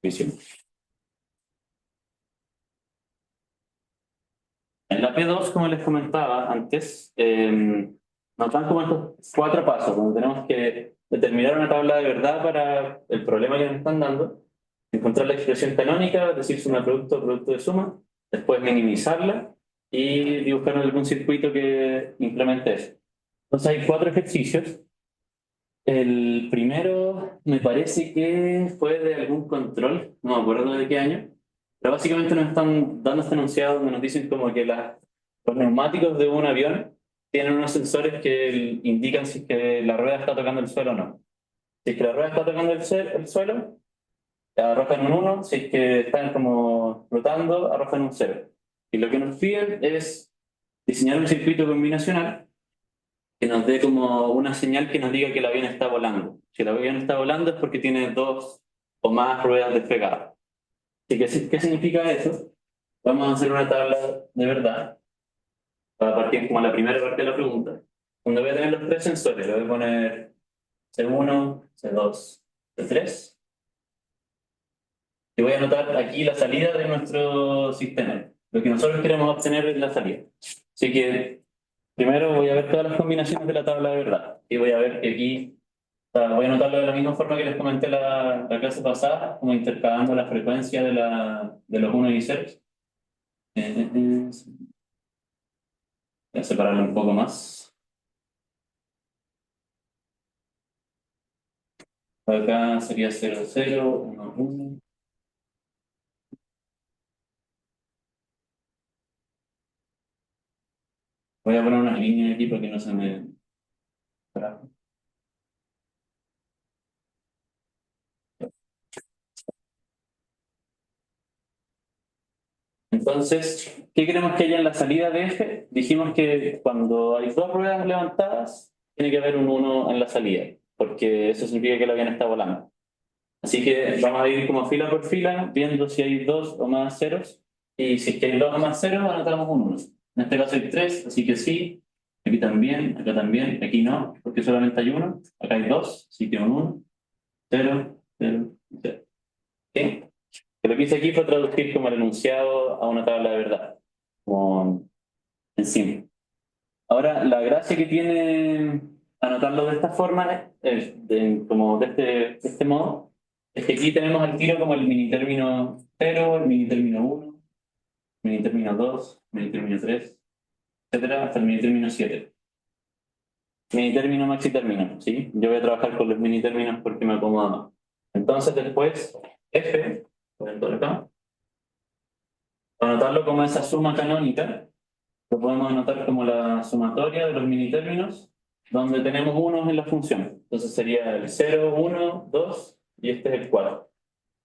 Visión. En la P2, como les comentaba antes, nos dan como estos 4 pasos, donde tenemos que determinar una tabla de verdad para el problema que nos están dando, encontrar la expresión canónica, es decir, suma de producto, producto de suma, después minimizarla y dibujar algún circuito que implemente eso. Entonces hay 4 ejercicios. El primero me parece que fue de algún control, no me acuerdo de qué año, pero básicamente nos están dando este enunciado donde nos dicen como que los neumáticos de un avión tienen unos sensores que indican si es que la rueda está tocando el suelo o no. Si es que la rueda está tocando el suelo, arrojan un 1, si es que están como flotando, arrojan un 0. Y lo que nos piden es diseñar un circuito combinacional que nos dé como una señal que nos diga que el avión está volando. Si el avión está volando es porque tiene 2 o más ruedas desplegadas. Así que, ¿qué significa eso? Vamos a hacer una tabla de verdad para partir como la primera parte de la pregunta, donde voy a tener los 3 sensores. Le voy a poner C1, C2, C3. Y voy a anotar aquí la salida de nuestro sistema. Lo que nosotros queremos obtener es la salida. Así que primero voy a ver todas las combinaciones de la tabla de verdad. Y voy a ver que aquí voy a anotarlo de la misma forma que les comenté la clase pasada, como intercalando la frecuencia de los 1 y 0. Voy a separarlo un poco más. Acá sería 0, 0, 1, 1. Voy a poner unas líneas aquí para que no se me... Entonces, ¿qué queremos que haya en la salida de eje? Dijimos que cuando hay 2 ruedas levantadas, tiene que haber un 1 en la salida, porque eso significa que el avión está volando. Así que vamos a ir como fila por fila, viendo si hay 2 o más ceros, y si es que hay 2 o más ceros, anotamos un 1. En este caso hay 3, así que sí, aquí también, acá también, aquí no, porque solamente hay 1, acá hay 2, así que un 1, 0, 0, 0. ¿Sí? Lo que hice aquí fue traducir como el enunciado a una tabla de verdad, como encima. Ahora, la gracia que tiene anotarlo de esta forma, como de este modo, es que aquí tenemos al tiro como el mini término 0, el mini término 1, mini término 2, mini término 3, etcétera, hasta el mini término 7. Mini término, maxi término, ¿sí? Yo voy a trabajar con los mini términos porque me acomoda más. Entonces, después, F, por acá, para anotarlo como esa suma canónica, lo podemos anotar como la sumatoria de los mini términos donde tenemos unos en la función. Entonces sería el 0, 1, 2 y este es el 4.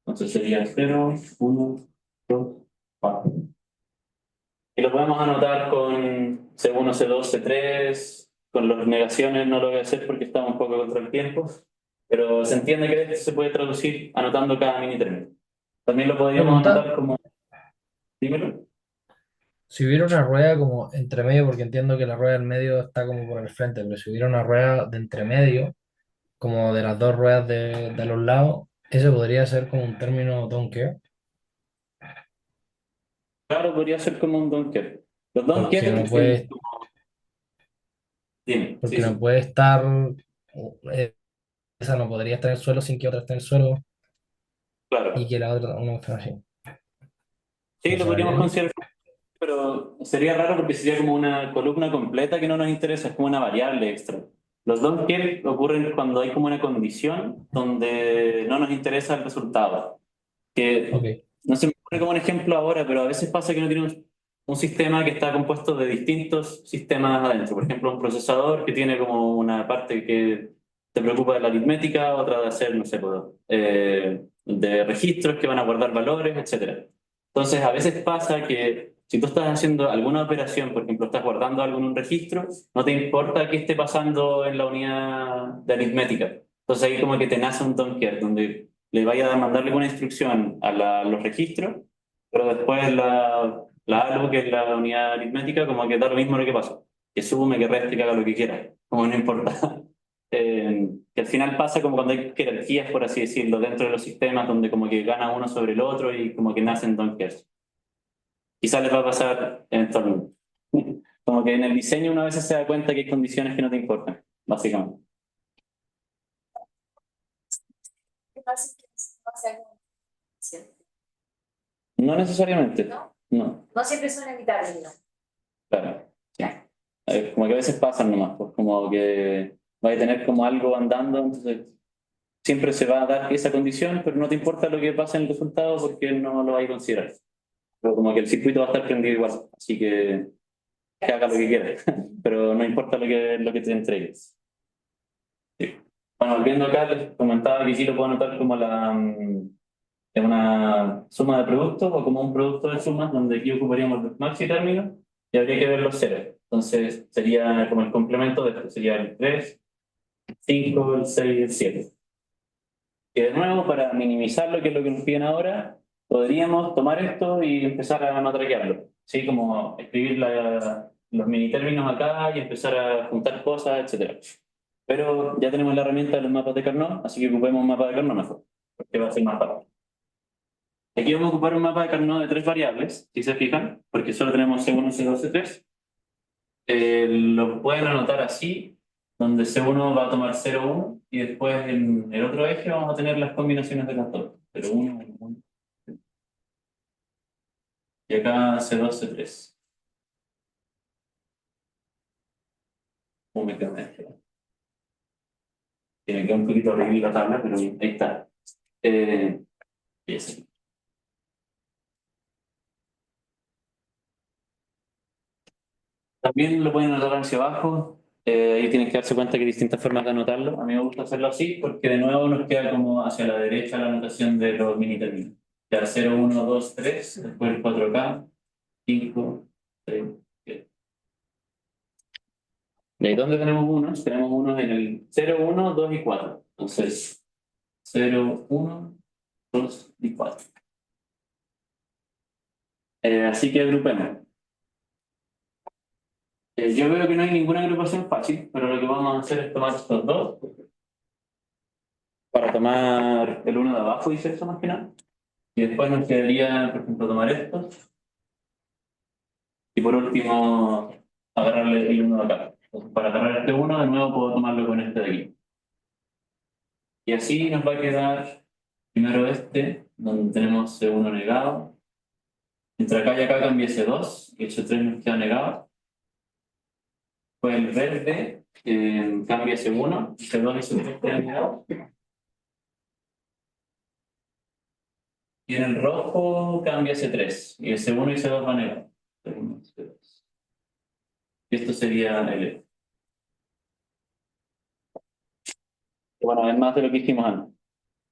Entonces sería 0, 1, 2, 4. Y lo podemos anotar con C1, C2, C3. Con las negaciones no lo voy a hacer porque estamos un poco contra el tiempo. Pero se entiende que esto se puede traducir anotando cada mini término. También lo podríamos Pregunta, anotar como... Dímelo. si hubiera una rueda como entre medio, porque entiendo que la rueda del medio está como por el frente, pero si hubiera una rueda de entre medio, como de las dos ruedas de los lados, eso podría ser como un término don't care, Claro, podría ser como un donker. Los donker, porque no puede, dime, sí, porque no sí. puede estar, eh, esa no podría estar en el suelo sin que otra esté en el suelo y Claro. que la otra no esté así. Sí, lo ¿Funcionaría podríamos así? considerar, pero sería raro porque sería como una columna completa que no nos interesa, es como una variable extra. Los donker ocurren cuando hay como una condición donde no nos interesa el resultado. Que Ok. no se me ocurre como un ejemplo ahora, pero a veces pasa que uno tiene un sistema que está compuesto de distintos sistemas adentro. Por ejemplo, un procesador que tiene como una parte que se preocupa de la aritmética, otra de hacer, no sé, pues, de registros que van a guardar valores, etcétera. Entonces, a veces pasa que si tú estás haciendo alguna operación, por ejemplo, estás guardando algo en un registro, no te importa qué esté pasando en la unidad de aritmética. Entonces ahí como que te nace un donker, donde le vaya a mandarle una instrucción a los registros, pero después la ALU, que es la unidad aritmética, como que da lo mismo lo que pasa. Que sume, que reste, que haga lo que quiera, como no importa. Que al final pasa como cuando hay jerarquías, por así decirlo, dentro de los sistemas, donde como que gana uno sobre el otro y como que nacen donkers. Quizás les va a pasar eventualmente. Como que en el diseño una vez se da cuenta que hay condiciones que no te importan, básicamente. ¿Qué pasa si no se haga una acción? No necesariamente. ¿No? No, No siempre son evitables, ¿no? claro. Sí. Como que a veces pasan nomás, pues como que va a tener como algo andando, entonces siempre se va a dar esa condición, pero no te importa lo que pase en el resultado porque no lo vas a considerar. Pero como que el circuito va a estar prendido igual, así que haga lo que quiera, pero no importa lo que te entregues. Sí. Bueno, volviendo acá, les comentaba que sí lo puedo anotar como es una suma de productos o como un producto de sumas donde aquí ocuparíamos los maxi términos y habría que ver los ceros. Entonces sería como el complemento de esto, sería el 3, 5, el 6 y el 7. Y de nuevo, para minimizar lo que es lo que nos piden ahora, podríamos tomar esto y empezar a matraquearlo. ¿Sí? Como escribir los mini términos acá y empezar a juntar cosas, etcétera. Pero ya tenemos la herramienta de los mapas de Carnot, así que ocupemos un mapa de Carnot mejor, porque va a ser más fácil. Aquí vamos a ocupar un mapa de Carnot de tres variables, si se fijan, porque solo tenemos C1, C2, C3. Lo pueden anotar así, donde C1 va a tomar 0, 1, y después en el otro eje vamos a tener las combinaciones de las dos. 0, 1, 1. Y acá C2, C3. Me quedo mezcla. Tiene que un poquito horrible la tabla, pero ahí está. Y así. También lo pueden anotar hacia abajo. Ahí tienen que darse cuenta que hay distintas formas de anotarlo. A mí me gusta hacerlo así porque de nuevo nos queda como hacia la derecha la anotación de los mini términos. Ya 0, 1, 2, 3, después el 4K, 5, 6, 7. ¿Y ahí dónde tenemos unos? Tenemos unos en el 0, 1, 2 y 4. Entonces, 0, 1, 2 y 4. Así que agrupemos. Yo veo que no hay ninguna agrupación fácil, pero lo que vamos a hacer es tomar estos dos para tomar el uno de abajo, dice eso más que nada. Y después nos quedaría, por ejemplo, tomar estos. Y por último, agarrarle el uno de acá. Entonces, para agarrar este uno, de nuevo puedo tomarlo con este de aquí. Y así nos va a quedar primero este, donde tenemos C1 negado. Entre acá y acá cambia C2, y C3 nos queda negado. Pues el verde cambia C1, C2 y C3 quedan negados. Y en el rojo cambia C3, y el C1 y C2 van negados. C1, C2. Y esto sería el E. Bueno, es más de lo que hicimos antes.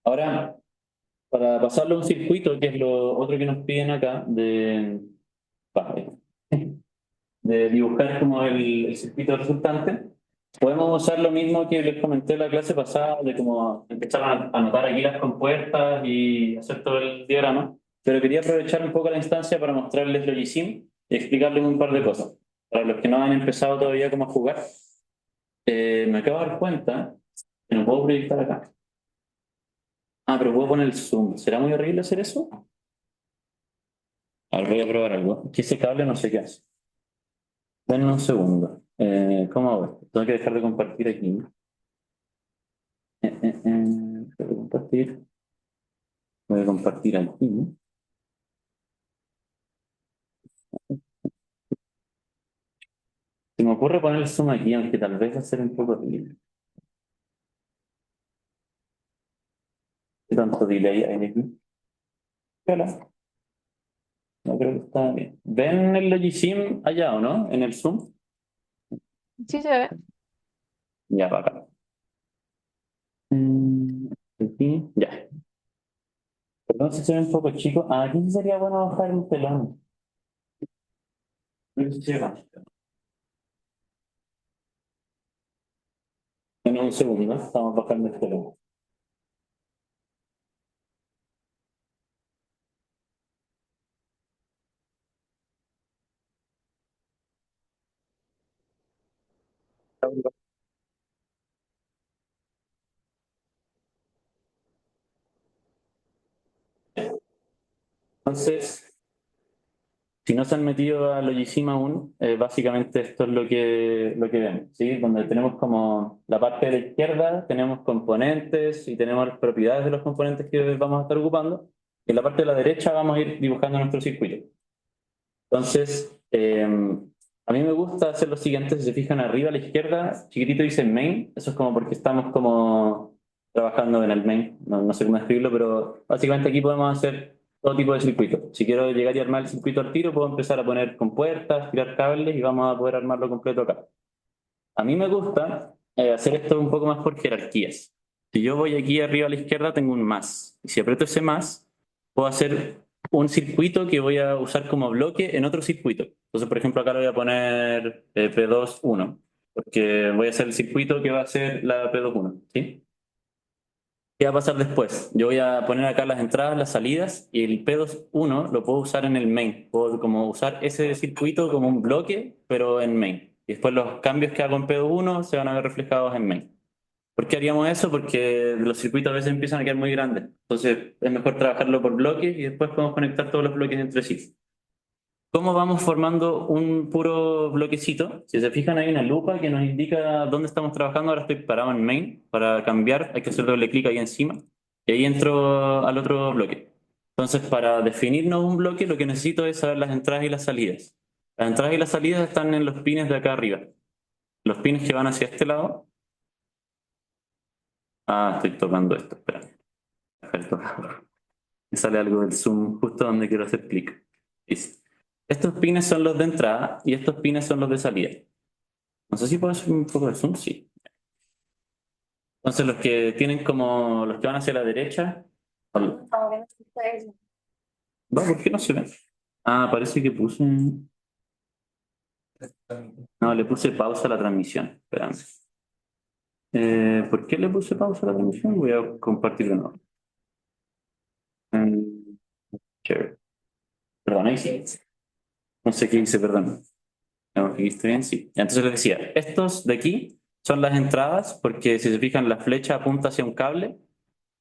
Ahora, para pasarlo a un circuito, que es lo otro que nos piden acá, de dibujar como el circuito resultante, podemos usar lo mismo que les comenté en la clase pasada, de como empezar a anotar aquí las compuertas y hacer todo el diagrama, pero quería aprovechar un poco la instancia para mostrarles Logisim y explicarles un par de cosas. Para los que no han empezado todavía como a jugar, me acabo de dar cuenta que no puedo proyectar acá. Ah, pero puedo poner el zoom. ¿Será muy horrible hacer eso? A ver, voy a probar algo. Que ese cable no sé qué hace. Denme un segundo. ¿Cómo hago esto? Tengo que dejar de compartir aquí. Dejar de compartir. Voy a compartir aquí. Se me ocurre poner el zoom aquí, aunque tal vez va a ser un poco horrible. ¿Qué tanto delay hay aquí? Hola. No creo que está bien. ¿Ven el Logisim allá o no? En el zoom. Sí se ve. Ya, para acá. Aquí. Ya. Perdón si se ve un poco chico. Ah, aquí sí sería bueno bajar un telón. Creo que sí se ve. En un segundo, estamos bajando el telón. Entonces, si no se han metido a Logicima aún, básicamente esto es lo que ven, ¿sí? Donde tenemos como la parte de la izquierda, tenemos componentes y tenemos las propiedades de los componentes que vamos a estar ocupando. Y en la parte de la derecha vamos a ir dibujando nuestro circuito. Entonces, a mí me gusta hacer lo siguiente, si se fijan arriba a la izquierda, chiquitito dice main, eso es como porque estamos como trabajando en el main, no sé cómo escribirlo, pero básicamente aquí podemos hacer todo tipo de circuitos. Si quiero llegar y armar el circuito al tiro, puedo empezar a poner compuertas, tirar cables y vamos a poder armarlo completo acá. A mí me gusta hacer esto un poco más por jerarquías. Si yo voy aquí arriba a la izquierda, tengo un más. Y si aprieto ese más, puedo hacer un circuito que voy a usar como bloque en otro circuito. Entonces, por ejemplo, acá le voy a poner P2, 1, porque voy a hacer el circuito que va a ser la P2, 1, ¿sí? ¿Qué va a pasar después? Yo voy a poner acá las entradas, las salidas, y el P2, 1 lo puedo usar en el main. Puedo como usar ese circuito como un bloque, pero en main. Y después los cambios que hago en P2, 1 se van a ver reflejados en main. ¿Por qué haríamos eso? Porque los circuitos a veces empiezan a quedar muy grandes. Entonces es mejor trabajarlo por bloques y después podemos conectar todos los bloques entre sí. ¿Cómo vamos formando un puro bloquecito? Si se fijan, hay una lupa que nos indica dónde estamos trabajando. Ahora estoy parado en main. Para cambiar hay que hacer doble clic ahí encima. Y ahí entro al otro bloque. Entonces, para definirnos un bloque, lo que necesito es saber las entradas y las salidas. Las entradas y las salidas están en los pines de acá arriba. Los pines que van hacia este lado. Ah, estoy tocando esto. Espera. Me sale algo del zoom justo donde quiero hacer clic. Listo. Estos pines son los de entrada y estos pines son los de salida. No sé si puedo hacer un poco de zoom, sí. Entonces los que tienen como los que van hacia la derecha. ¿Va? ¿Por qué no se ven? Ah, parece que puse. No, le puse pausa a la transmisión. Espérame. ¿Por qué le puse pausa a la transmisión? Voy a compartir de nuevo. Share. Perdón, ahí sí. No sé qué hice, perdón. No, aquí estoy bien, sí. Entonces les decía, estos de aquí son las entradas porque si se fijan la flecha apunta hacia un cable.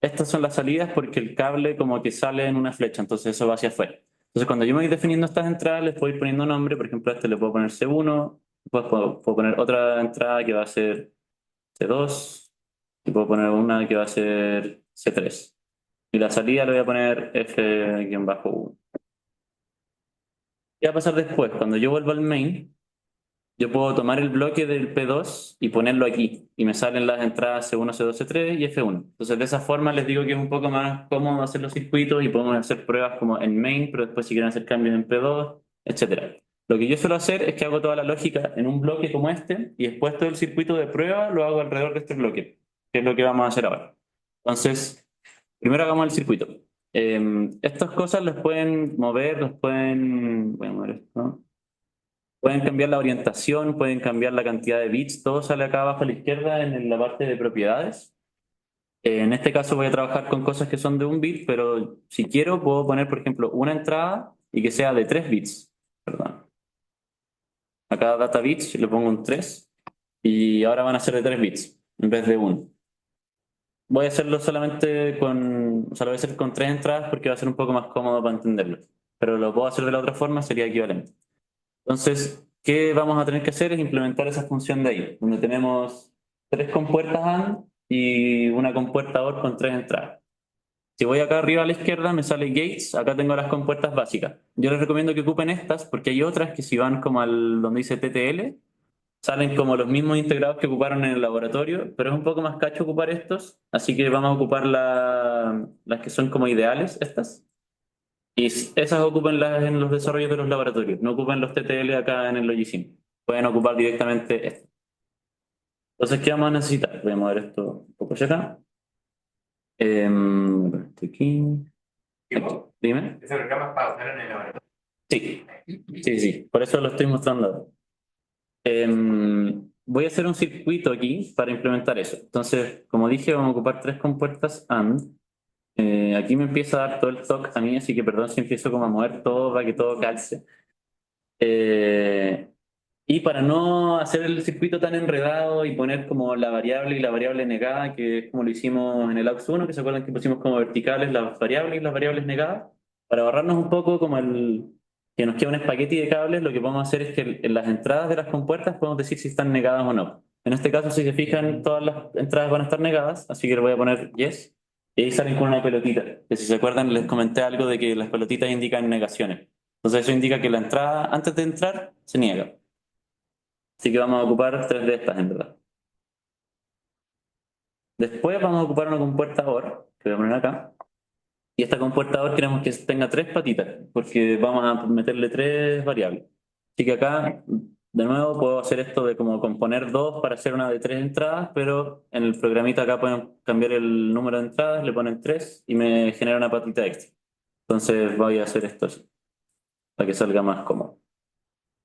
Estas son las salidas porque el cable como que sale en una flecha, entonces eso va hacia afuera. Entonces cuando yo me voy definiendo estas entradas les puedo ir poniendo nombre, por ejemplo a este le puedo poner C1, después puedo poner otra entrada que va a ser C2 y puedo poner una que va a ser C3. Y la salida le voy a poner F-1. ¿Qué va a pasar después? Cuando yo vuelvo al main, yo puedo tomar el bloque del P2 y ponerlo aquí. Y me salen las entradas C1, C2, C3 y F1. Entonces, de esa forma les digo que es un poco más cómodo hacer los circuitos y podemos hacer pruebas como en main, pero después si quieren hacer cambios en P2, etcétera. Lo que yo suelo hacer es que hago toda la lógica en un bloque como este y después todo el circuito de prueba lo hago alrededor de este bloque. que es lo que vamos a hacer ahora. Entonces, primero hagamos el circuito. Estas cosas las pueden mover, voy a mover esto. Pueden cambiar la orientación, pueden cambiar la cantidad de bits, todo sale acá abajo a la izquierda en la parte de propiedades. En este caso voy a trabajar con cosas que son de un bit, pero si quiero puedo poner, por ejemplo, una entrada y que sea de 3 bits. Perdón. A cada data bits le pongo un 3 y ahora van a ser de 3 bits en vez de 1. Voy a hacerlo solamente con, o sea, lo voy a hacer con 3 entradas porque va a ser un poco más cómodo para entenderlo. Pero lo puedo hacer de la otra forma, sería equivalente. Entonces, ¿qué vamos a tener que hacer? Es implementar esa función de ahí, donde tenemos 3 compuertas AND y una compuerta OR con 3 entradas. Si voy acá arriba a la izquierda me sale gates, acá tengo las compuertas básicas. Yo les recomiendo que ocupen estas porque hay otras que si van como al donde dice TTL, salen como los mismos integrados que ocuparon en el laboratorio, pero es un poco más cacho ocupar estos, así que vamos a ocupar las que son como ideales, estas. Y esas ocupenlas en los desarrollos de los laboratorios, no ocupen los TTL acá en el Logisim. Pueden ocupar directamente esto. Entonces, ¿qué vamos a necesitar? Voy a mover esto un poco hacia acá. Aquí. Dime. Ese programa es para usar en el laboratorio. Sí, sí, sí. Por eso lo estoy mostrando ahora. Voy a hacer un circuito aquí para implementar eso. Entonces, como dije, vamos a ocupar 3 compuertas AND. Aquí me empieza a dar todo el toque a mí, así que perdón si empiezo como a mover todo para que todo calce. Y para no hacer el circuito tan enredado y poner como la variable y la variable negada, que es como lo hicimos en el AUX1, que se acuerdan que pusimos como verticales las variables y las variables negadas, para ahorrarnos un poco como que nos queda un espagueti de cables, lo que podemos hacer es que en las entradas de las compuertas podemos decir si están negadas o no. En este caso, si se fijan, todas las entradas van a estar negadas, así que le voy a poner yes, y ahí salen con una pelotita. Que si se acuerdan, les comenté algo de que las pelotitas indican negaciones. Entonces eso indica que la entrada, antes de entrar, se niega. Así que vamos a ocupar 3 de estas en verdad. Después vamos a ocupar una compuerta OR, que voy a poner acá. Y esta compuerta OR queremos que tenga 3 patitas, porque vamos a meterle 3 variables. Así que acá, de nuevo, puedo hacer esto de como componer 2 para hacer una de 3 entradas, pero en el programita acá pueden cambiar el número de entradas, le ponen 3 y me genera una patita extra. Entonces voy a hacer esto así, para que salga más cómodo.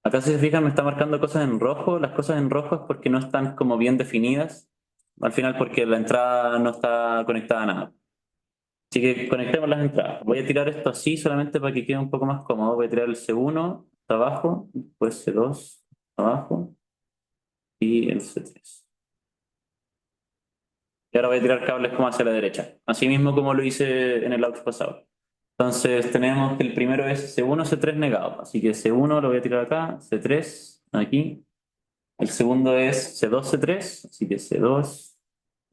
Acá si se fijan me está marcando cosas en rojo. Las cosas en rojo es porque no están como bien definidas. Al final porque la entrada no está conectada a nada. Así que conectemos las entradas. Voy a tirar esto así solamente para que quede un poco más cómodo. Voy a tirar el C1 hasta abajo, después C2 abajo y el C3. Y ahora voy a tirar cables como hacia la derecha. Así mismo como lo hice en el auto pasado. Entonces tenemos que el primero es C1, C3 negado. Así que C1 lo voy a tirar acá, C3 aquí. El segundo es C2, C3, así que C2,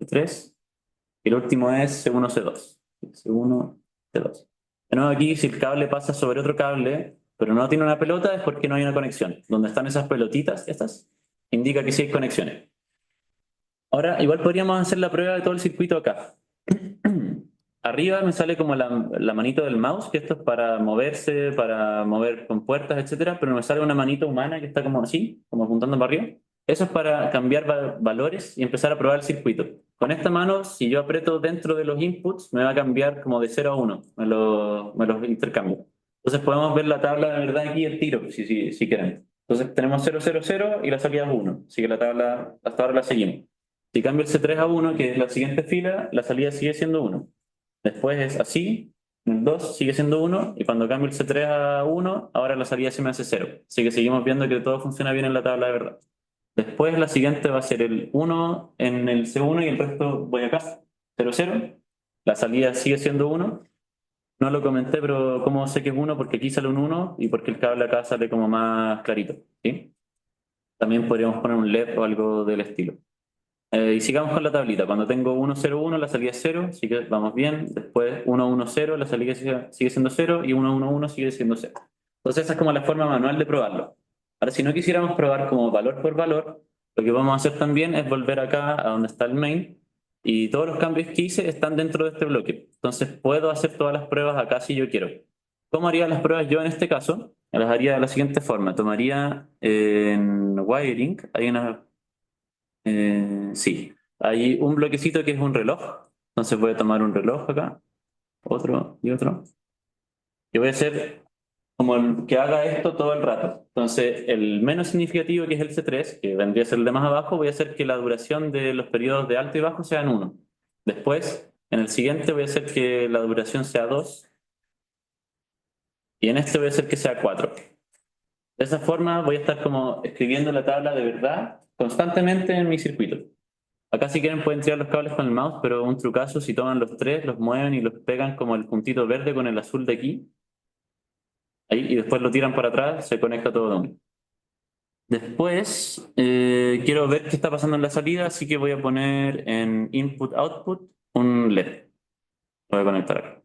C3. Y el último es C1, C2. C1, C2. De nuevo aquí, si el cable pasa sobre otro cable, pero no tiene una pelota, es porque no hay una conexión. Donde están esas pelotitas, estas, indica que sí hay conexiones. Ahora, igual podríamos hacer la prueba de todo el circuito acá. Arriba me sale como la manito del mouse, que esto es para moverse, para mover compuertas, etcétera, pero me sale una manito humana que está como así, como apuntando para arriba. Eso es para cambiar valores y empezar a probar el circuito. Con esta mano, si yo aprieto dentro de los inputs, me va a cambiar como de 0 a 1, me los intercambio. Entonces podemos ver la tabla de verdad aquí el tiro, si quieren. Entonces tenemos 0, 0, 0 y la salida es 1, así que la tabla hasta ahora la seguimos. Si cambio el C3 a 1, que es la siguiente fila, la salida sigue siendo 1. Después es así, el 2 sigue siendo 1, y cuando cambio el C3 a 1, ahora la salida se me hace 0. Así que seguimos viendo que todo funciona bien en la tabla de verdad. Después la siguiente va a ser el 1 en el C1 y el resto voy acá, 0, 0. La salida sigue siendo 1. No lo comenté, pero ¿cómo sé que es 1? Porque aquí sale un 1 y porque el cable acá sale como más clarito, ¿sí? También podríamos poner un LED o algo del estilo. Y sigamos con la tablita. Cuando tengo 1, 0, 1, la salida es 0, así que vamos bien. Después 1, 1, 0, la salida sigue siendo 0 y 1, 1, 1 sigue siendo 0. Entonces esa es como la forma manual de probarlo. Ahora, si no quisiéramos probar como valor por valor, lo que vamos a hacer también es volver acá a donde está el main y todos los cambios que hice están dentro de este bloque. Entonces puedo hacer todas las pruebas acá si yo quiero. ¿Cómo haría las pruebas yo en este caso? Las haría de la siguiente forma. Tomaría en wiring, hay una sí. hay un bloquecito que es un reloj. Entonces voy a tomar un reloj acá, otro y otro. Y voy a hacer como que haga esto todo el rato. Entonces, el menos significativo, que es el C3, que vendría a ser el de más abajo, voy a hacer que la duración de los periodos de alto y bajo sean 1. Después, en el siguiente, voy a hacer que la duración sea 2. Y en este voy a hacer que sea 4. De esa forma, voy a estar como escribiendo la tabla de verdad constantemente en mi circuito. Acá si quieren pueden tirar los cables con el mouse, pero un trucazo, si toman los tres, los mueven y los pegan como el puntito verde con el azul de aquí, ahí, y después lo tiran para atrás, se conecta todo de uno. Después, quiero ver qué está pasando en la salida, así que voy a poner en Input-Output un LED. Lo voy a conectar acá.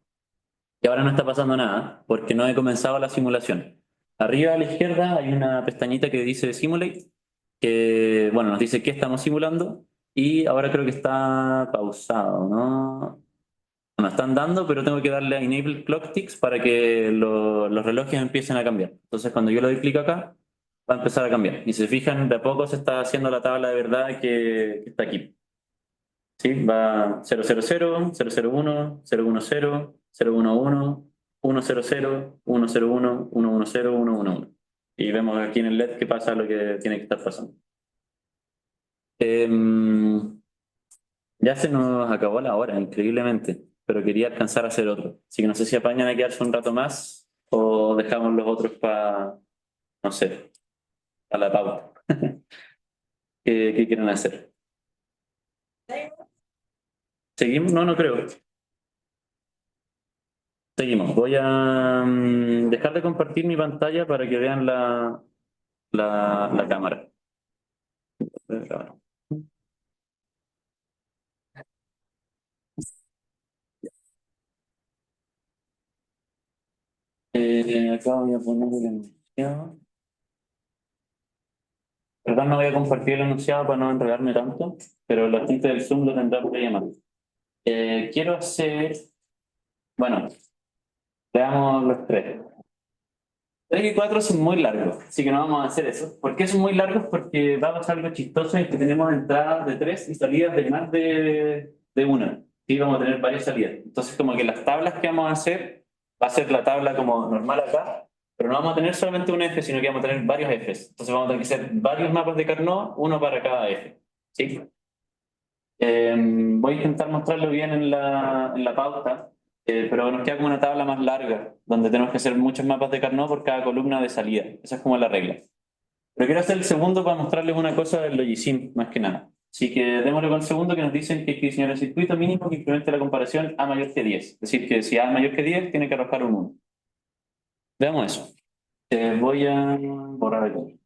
Y ahora no está pasando nada, porque no he comenzado la simulación. Arriba a la izquierda hay una pestañita que dice Simulate, que, bueno, nos dice qué estamos simulando, y ahora creo que está pausado, ¿no? Bueno, están dando, pero tengo que darle a Enable Clock Ticks para que los relojes empiecen a cambiar. Entonces, cuando yo le doy clic acá, va a empezar a cambiar. Y si se fijan, de a poco se está haciendo la tabla de verdad que está aquí. ¿Sí? Va 000, 001, 010, 010, 100, 101, 110, 111. Y vemos aquí en el LED que pasa lo que tiene que estar pasando. Ya se nos acabó la hora, increíblemente, pero quería alcanzar a hacer otro. Así que no sé si apañan a quedarse un rato más o dejamos los otros para, no sé, a la pauta. ¿Qué quieren hacer? ¿Seguimos? No, no creo. Seguimos. Voy a dejar de compartir mi pantalla para que vean la cámara. Acá voy a poner el enunciado. Perdón, no voy a compartir el enunciado para no enredarme tanto, pero la gente del Zoom lo tendrá por llamar. Quiero hacer, bueno, veamos los tres. 3 y 4 son muy largos, así que no vamos a hacer eso. ¿Por qué son muy largos? Porque va a pasar algo chistoso en que tenemos entradas de 3 y salidas de más de una. Sí, vamos a tener varias salidas. Entonces, como que las tablas que vamos a hacer, va a ser la tabla como normal acá, pero no vamos a tener solamente un eje, sino que vamos a tener varios ejes. Entonces, vamos a tener que hacer varios mapas de Carnot, uno para cada eje. ¿Sí? Voy a intentar mostrarlo bien en la pauta, pero nos queda como una tabla más larga, donde tenemos que hacer muchos mapas de Carnot por cada columna de salida. Esa es como la regla. Pero quiero hacer el segundo para mostrarles una cosa del Logicsim, más que nada. Así que démosle con el segundo, que nos dicen que hay que diseñar el circuito mínimo que implemente la comparación A mayor que 10. Es decir, que si A es mayor que 10, tiene que arrojar un 1. Veamos eso. Voy a borrar el.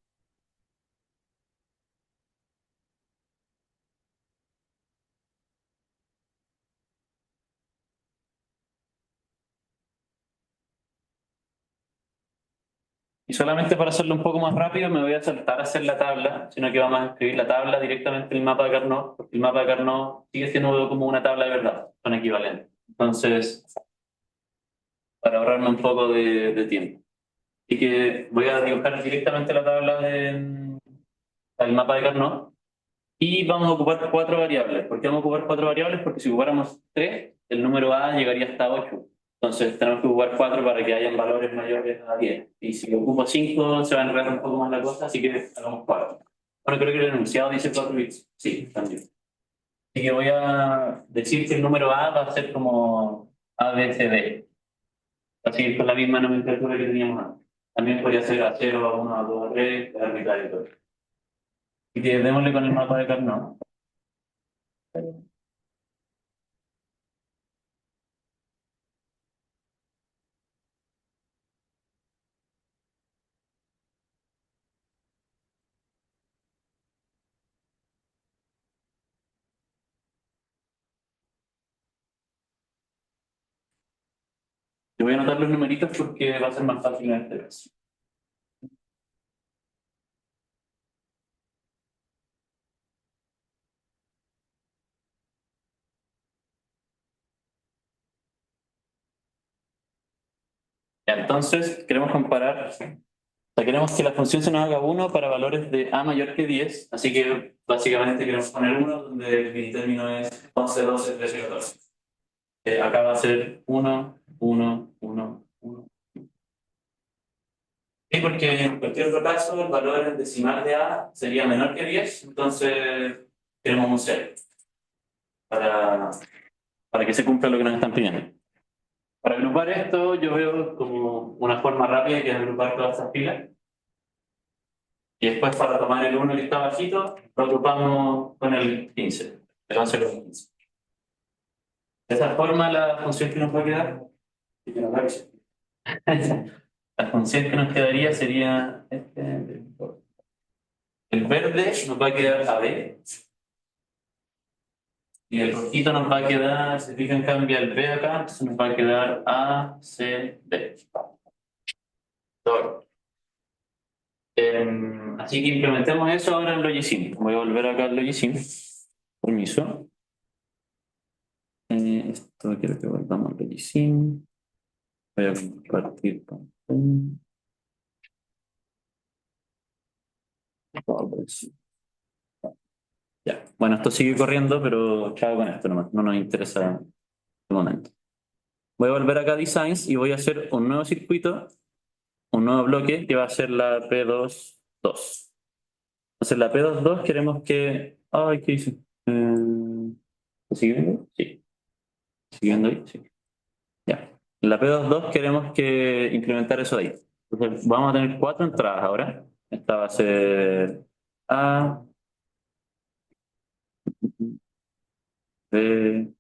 Y solamente para hacerlo un poco más rápido, me voy a saltar a hacer la tabla, sino que vamos a escribir la tabla directamente en el mapa de Carnot, porque el mapa de Carnot sigue siendo como una tabla de verdad, son equivalentes. Entonces, para ahorrarme un poco de tiempo. Así que voy a dibujar directamente la tabla del mapa de Carnot y vamos a ocupar 4 variables. ¿Por qué vamos a ocupar 4 variables? Porque si ocupáramos 3, el número A llegaría hasta 8. Entonces tenemos que ocupar 4 para que hayan valores mayores a 10. Y si ocupo 5, se va a enredar un poco más la cosa, así que hagamos 4. Bueno, creo que el enunciado dice 4 bits. Sí, también. Así que voy a decir que el número A va a ser como A, B, C, D. Va a seguir con la misma nomenclatura que teníamos antes. También podría ser A0, A1, A2, A3, arbitrario y todo. Así que démosle con el mapa de Carnot. Yo voy a anotar los numeritos porque va a ser más fácil en este caso. Ya, entonces, queremos comparar sea, queremos que la función se nos haga 1 para valores de a mayor que 10, así que básicamente queremos poner 1 donde el término es 11, 12, 13 y 14. Acá va a ser 1, 1, 1, 1. Sí, porque en cualquier otro caso el valor decimal de a sería menor que 10, entonces queremos un 0 para, para que se cumpla lo que nos están pidiendo. Para agrupar esto, yo veo como una forma rápida que es agrupar todas estas pilas. Y después, para tomar el 1 que está bajito, lo agrupamos con el 15, el 11 con el 15. De esa forma, la función que nos va a quedar, y que nos va a la función que nos quedaría sería el verde nos va a quedar AB y el rojito nos va a quedar, si se fijan, cambia el B acá, entonces nos va a quedar A, C, D. Todo. Así que implementemos eso ahora en Logisim. Voy a volver acá al Logisim. Permiso. Esto quiero que volvamos al Logisim. Voy a compartir pantalla. Ya. Bueno, esto sigue corriendo, pero chao con esto nomás. No nos interesa de momento. Voy a volver acá a Designs y voy a hacer un nuevo circuito, un nuevo bloque que va a ser la P22. Entonces, la P22 queremos que. Ay, ¿qué hice? ¿Sigue viendo? Sí. ¿Siguiendo ahí? Sí. Ya. En la P22 queremos que incrementar eso de ahí. Entonces, vamos a tener 4 entradas ahora. Esta va a ser A, B,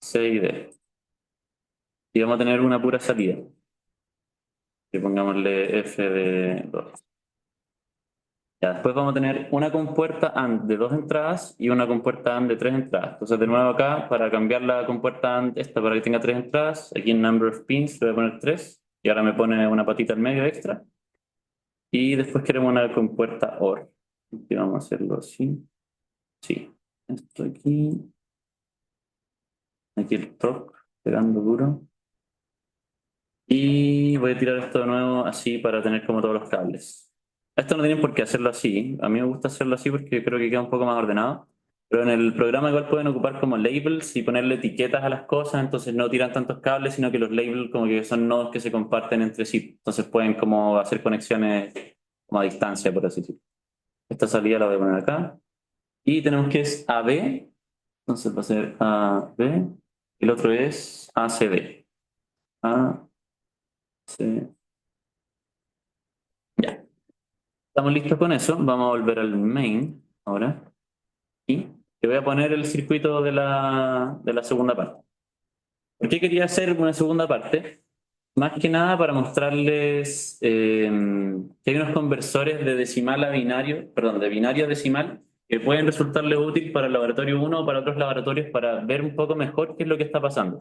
C y D. Y vamos a tener una pura salida. Que pongámosle F de 2. Ya, después vamos a tener una compuerta AND de 2 entradas y una compuerta AND de 3 entradas. Entonces, de nuevo acá, para cambiar la compuerta AND esta para que tenga 3 entradas, aquí en Number of Pins le voy a poner 3 y ahora me pone una patita al medio extra. Y después queremos una compuerta OR. Aquí vamos a hacerlo así. Sí. Esto aquí. Aquí el top, pegando duro. Y voy a tirar esto de nuevo así para tener como todos los cables. Esto no tienen por qué hacerlo así. A mí me gusta hacerlo así porque creo que queda un poco más ordenado. Pero en el programa igual pueden ocupar como labels y ponerle etiquetas a las cosas, entonces no tiran tantos cables, sino que los labels como que son nodos que se comparten entre sí. Entonces pueden como hacer conexiones como a distancia, por así decirlo. Esta salida la voy a poner acá. Y tenemos que es AB, entonces va a ser AB. El otro es ACD. A, C. Ya. Estamos listos con eso. Vamos a volver al main ahora. Y te voy a poner el circuito de la segunda parte. ¿Por qué quería hacer una segunda parte? Más que nada para mostrarles que hay unos conversores de decimal a binario, perdón, de binario a decimal, que pueden resultarles útil para el laboratorio 1 o para otros laboratorios para ver un poco mejor qué es lo que está pasando.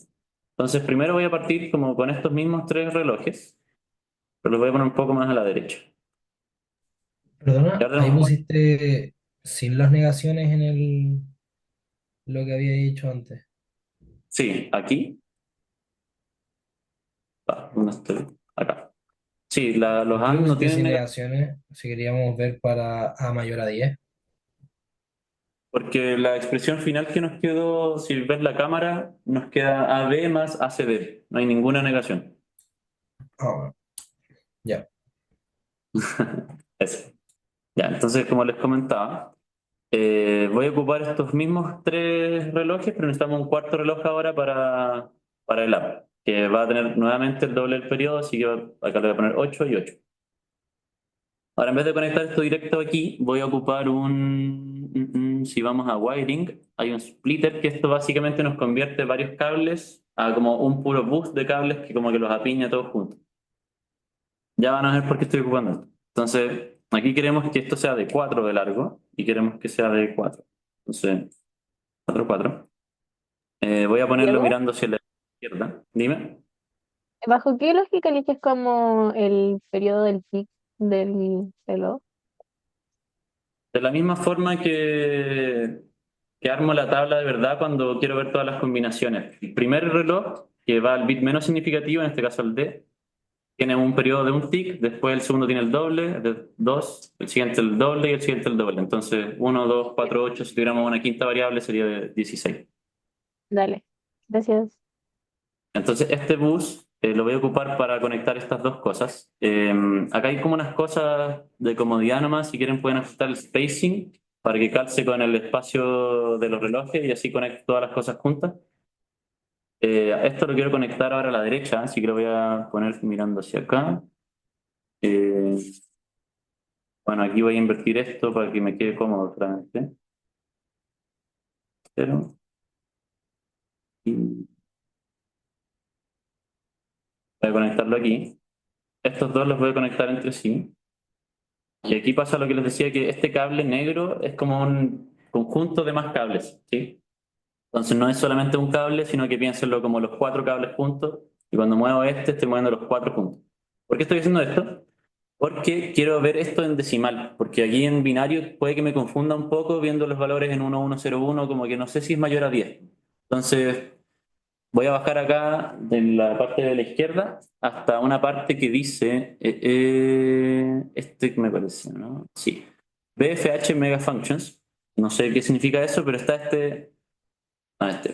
Entonces, primero voy a partir como con estos mismos 3 relojes, pero los voy a poner un poco más a la derecha. Y Perdona, ahora ahí tenemos- pusiste sin las negaciones en lo que había dicho antes. sí, aquí. ¿Dónde estoy? Acá. Sí, los ¿Por qué lo AND no pusiste tienen sin negación negaciones si queríamos ver para A mayor a 10? porque la expresión final que nos quedó, si ves la cámara, nos queda AB más ACD. No hay ninguna negación. Ah, bueno, ya. Eso. Ya, entonces, como les comentaba, voy a ocupar estos mismos 3 relojes, pero necesitamos un cuarto reloj ahora para el app, que va a tener nuevamente el doble del periodo, así que acá le voy a poner 8 y 8. Ahora, en vez de conectar esto directo aquí, voy a ocupar si vamos a wiring, hay un splitter que esto básicamente nos convierte varios cables a como un puro bus de cables que como que los apiña todos juntos. Ya van a ver por qué estoy ocupando esto. Entonces, aquí queremos que esto sea de 4 de largo y queremos que sea de 4. Entonces, 4 4. Voy a ponerlo Diego, mirando hacia la izquierda. Dime. ¿bajo qué lógica eliges como el periodo del pic del reloj? De la misma forma que armo la tabla de verdad cuando quiero ver todas las combinaciones. El primer reloj que va al bit menos significativo, en este caso el D, tiene un periodo de un tick, después el segundo tiene el doble, de 2, el siguiente el doble y el siguiente el doble. Entonces 1, 2, 4, 8, si tuviéramos una quinta variable sería de 16. Dale, gracias. Entonces este bus lo voy a ocupar para conectar estas dos cosas. Acá hay como unas cosas de comodidad nomás, si quieren pueden ajustar el spacing para que calce con el espacio de los relojes y así conecte todas las cosas juntas. Esto lo quiero conectar ahora a la derecha, así que lo voy a poner mirando hacia acá. Eh, bueno, aquí voy a invertir esto para que me quede cómodo realmente. Pero, y voy a conectarlo aquí. Estos dos los voy a conectar entre sí. Y aquí pasa lo que les decía, que este cable negro es como un conjunto de más cables, ¿sí? Entonces no es solamente un cable, sino que piénsenlo como los 4 cables juntos. Y cuando muevo este, estoy moviendo los 4 juntos. ¿Por qué estoy haciendo esto? Porque quiero ver esto en decimal, porque aquí en binario puede que me confunda un poco viendo los valores en 1101, como que no sé si es mayor a 10. Entonces voy a bajar acá de la parte de la izquierda hasta una parte que dice, este me parece, ¿no? Sí, BFH Mega Functions. No sé qué significa eso, pero está este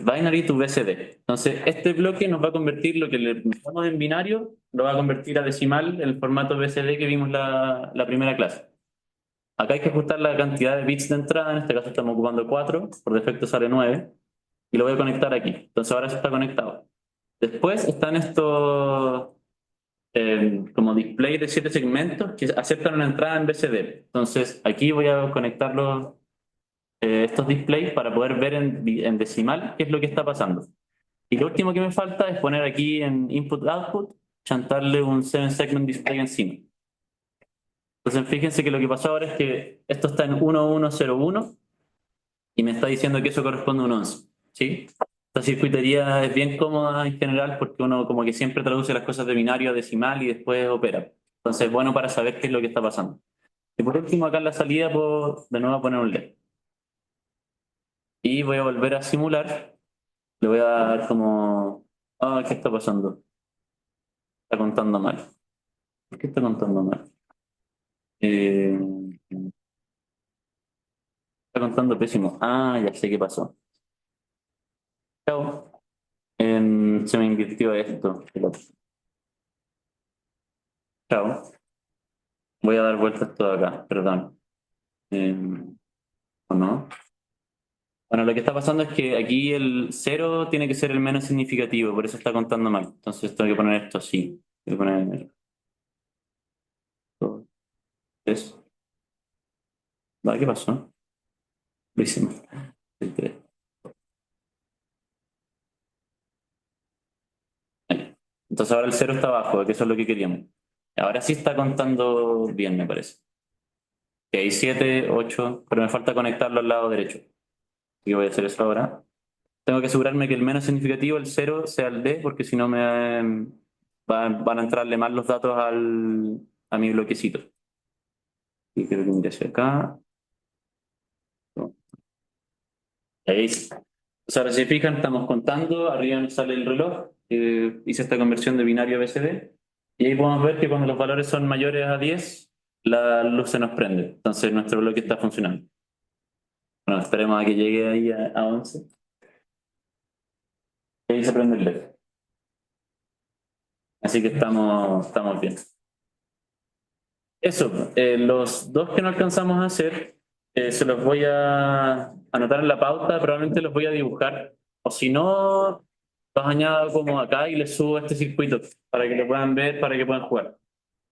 binary to BCD. Entonces, este bloque nos va a convertir lo que le metamos en binario, lo va a convertir a decimal en el formato BCD que vimos la primera clase. Acá hay que ajustar la cantidad de bits de entrada, en este caso estamos ocupando 4, por defecto sale 9, y lo voy a conectar aquí. Entonces ahora se está conectado. Después están estos como display de 7 segmentos que aceptan una entrada en BCD. Entonces aquí voy a conectar estos displays para poder ver en decimal qué es lo que está pasando. Y lo último que me falta es poner aquí en input-output, chantarle un 7-segment display encima. Entonces fíjense que lo que pasó ahora es que esto está en 1101 y me está diciendo que eso corresponde a un 11. ¿Sí? Esta circuitería es bien cómoda en general porque uno como que siempre traduce las cosas de binario a decimal y después opera. Entonces es bueno para saber qué es lo que está pasando. Y por último acá en la salida puedo de nuevo poner un LED. Y voy a volver a simular. Le voy a dar como... Ah, ¿qué está pasando? Está contando mal. ¿Por qué está contando mal? Eh, Está contando pésimo. Ah, ya sé qué pasó. Chao. Se me invirtió esto. Chao. Voy a dar vueltas todo acá, perdón. ¿O no? Bueno, lo que está pasando es que aquí el 0 tiene que ser el menos significativo, por eso está contando mal. Entonces tengo que poner esto así. Voy a poner 2, 3. ¿Va? ¿Qué pasó? Lo hice mal. El 3. Ahí. Entonces ahora el 0 está abajo, que eso es lo que queríamos. Ahora sí está contando bien, me parece. Que hay 7, 8, pero me falta conectarlo al lado derecho. Así que voy a hacer eso ahora. Tengo que asegurarme que el menos significativo, el 0, sea el D, porque si no van a entrarle mal los datos a mi bloquecito. Y creo que mire hacia acá. Ahí. O sea, ahora si se fijan, estamos contando, arriba nos sale el reloj, hice esta conversión de binario a BCD, y ahí podemos ver que cuando los valores son mayores a 10, la luz se nos prende. Entonces nuestro bloque está funcionando. Bueno, esperemos a que llegue ahí a 11. Y ahí se prende el LED. Así que estamos bien. Eso, los dos que no alcanzamos a hacer, se los voy a anotar en la pauta, probablemente los voy a dibujar, o si no, los añado como acá y les subo este circuito para que lo puedan ver, para que puedan jugar.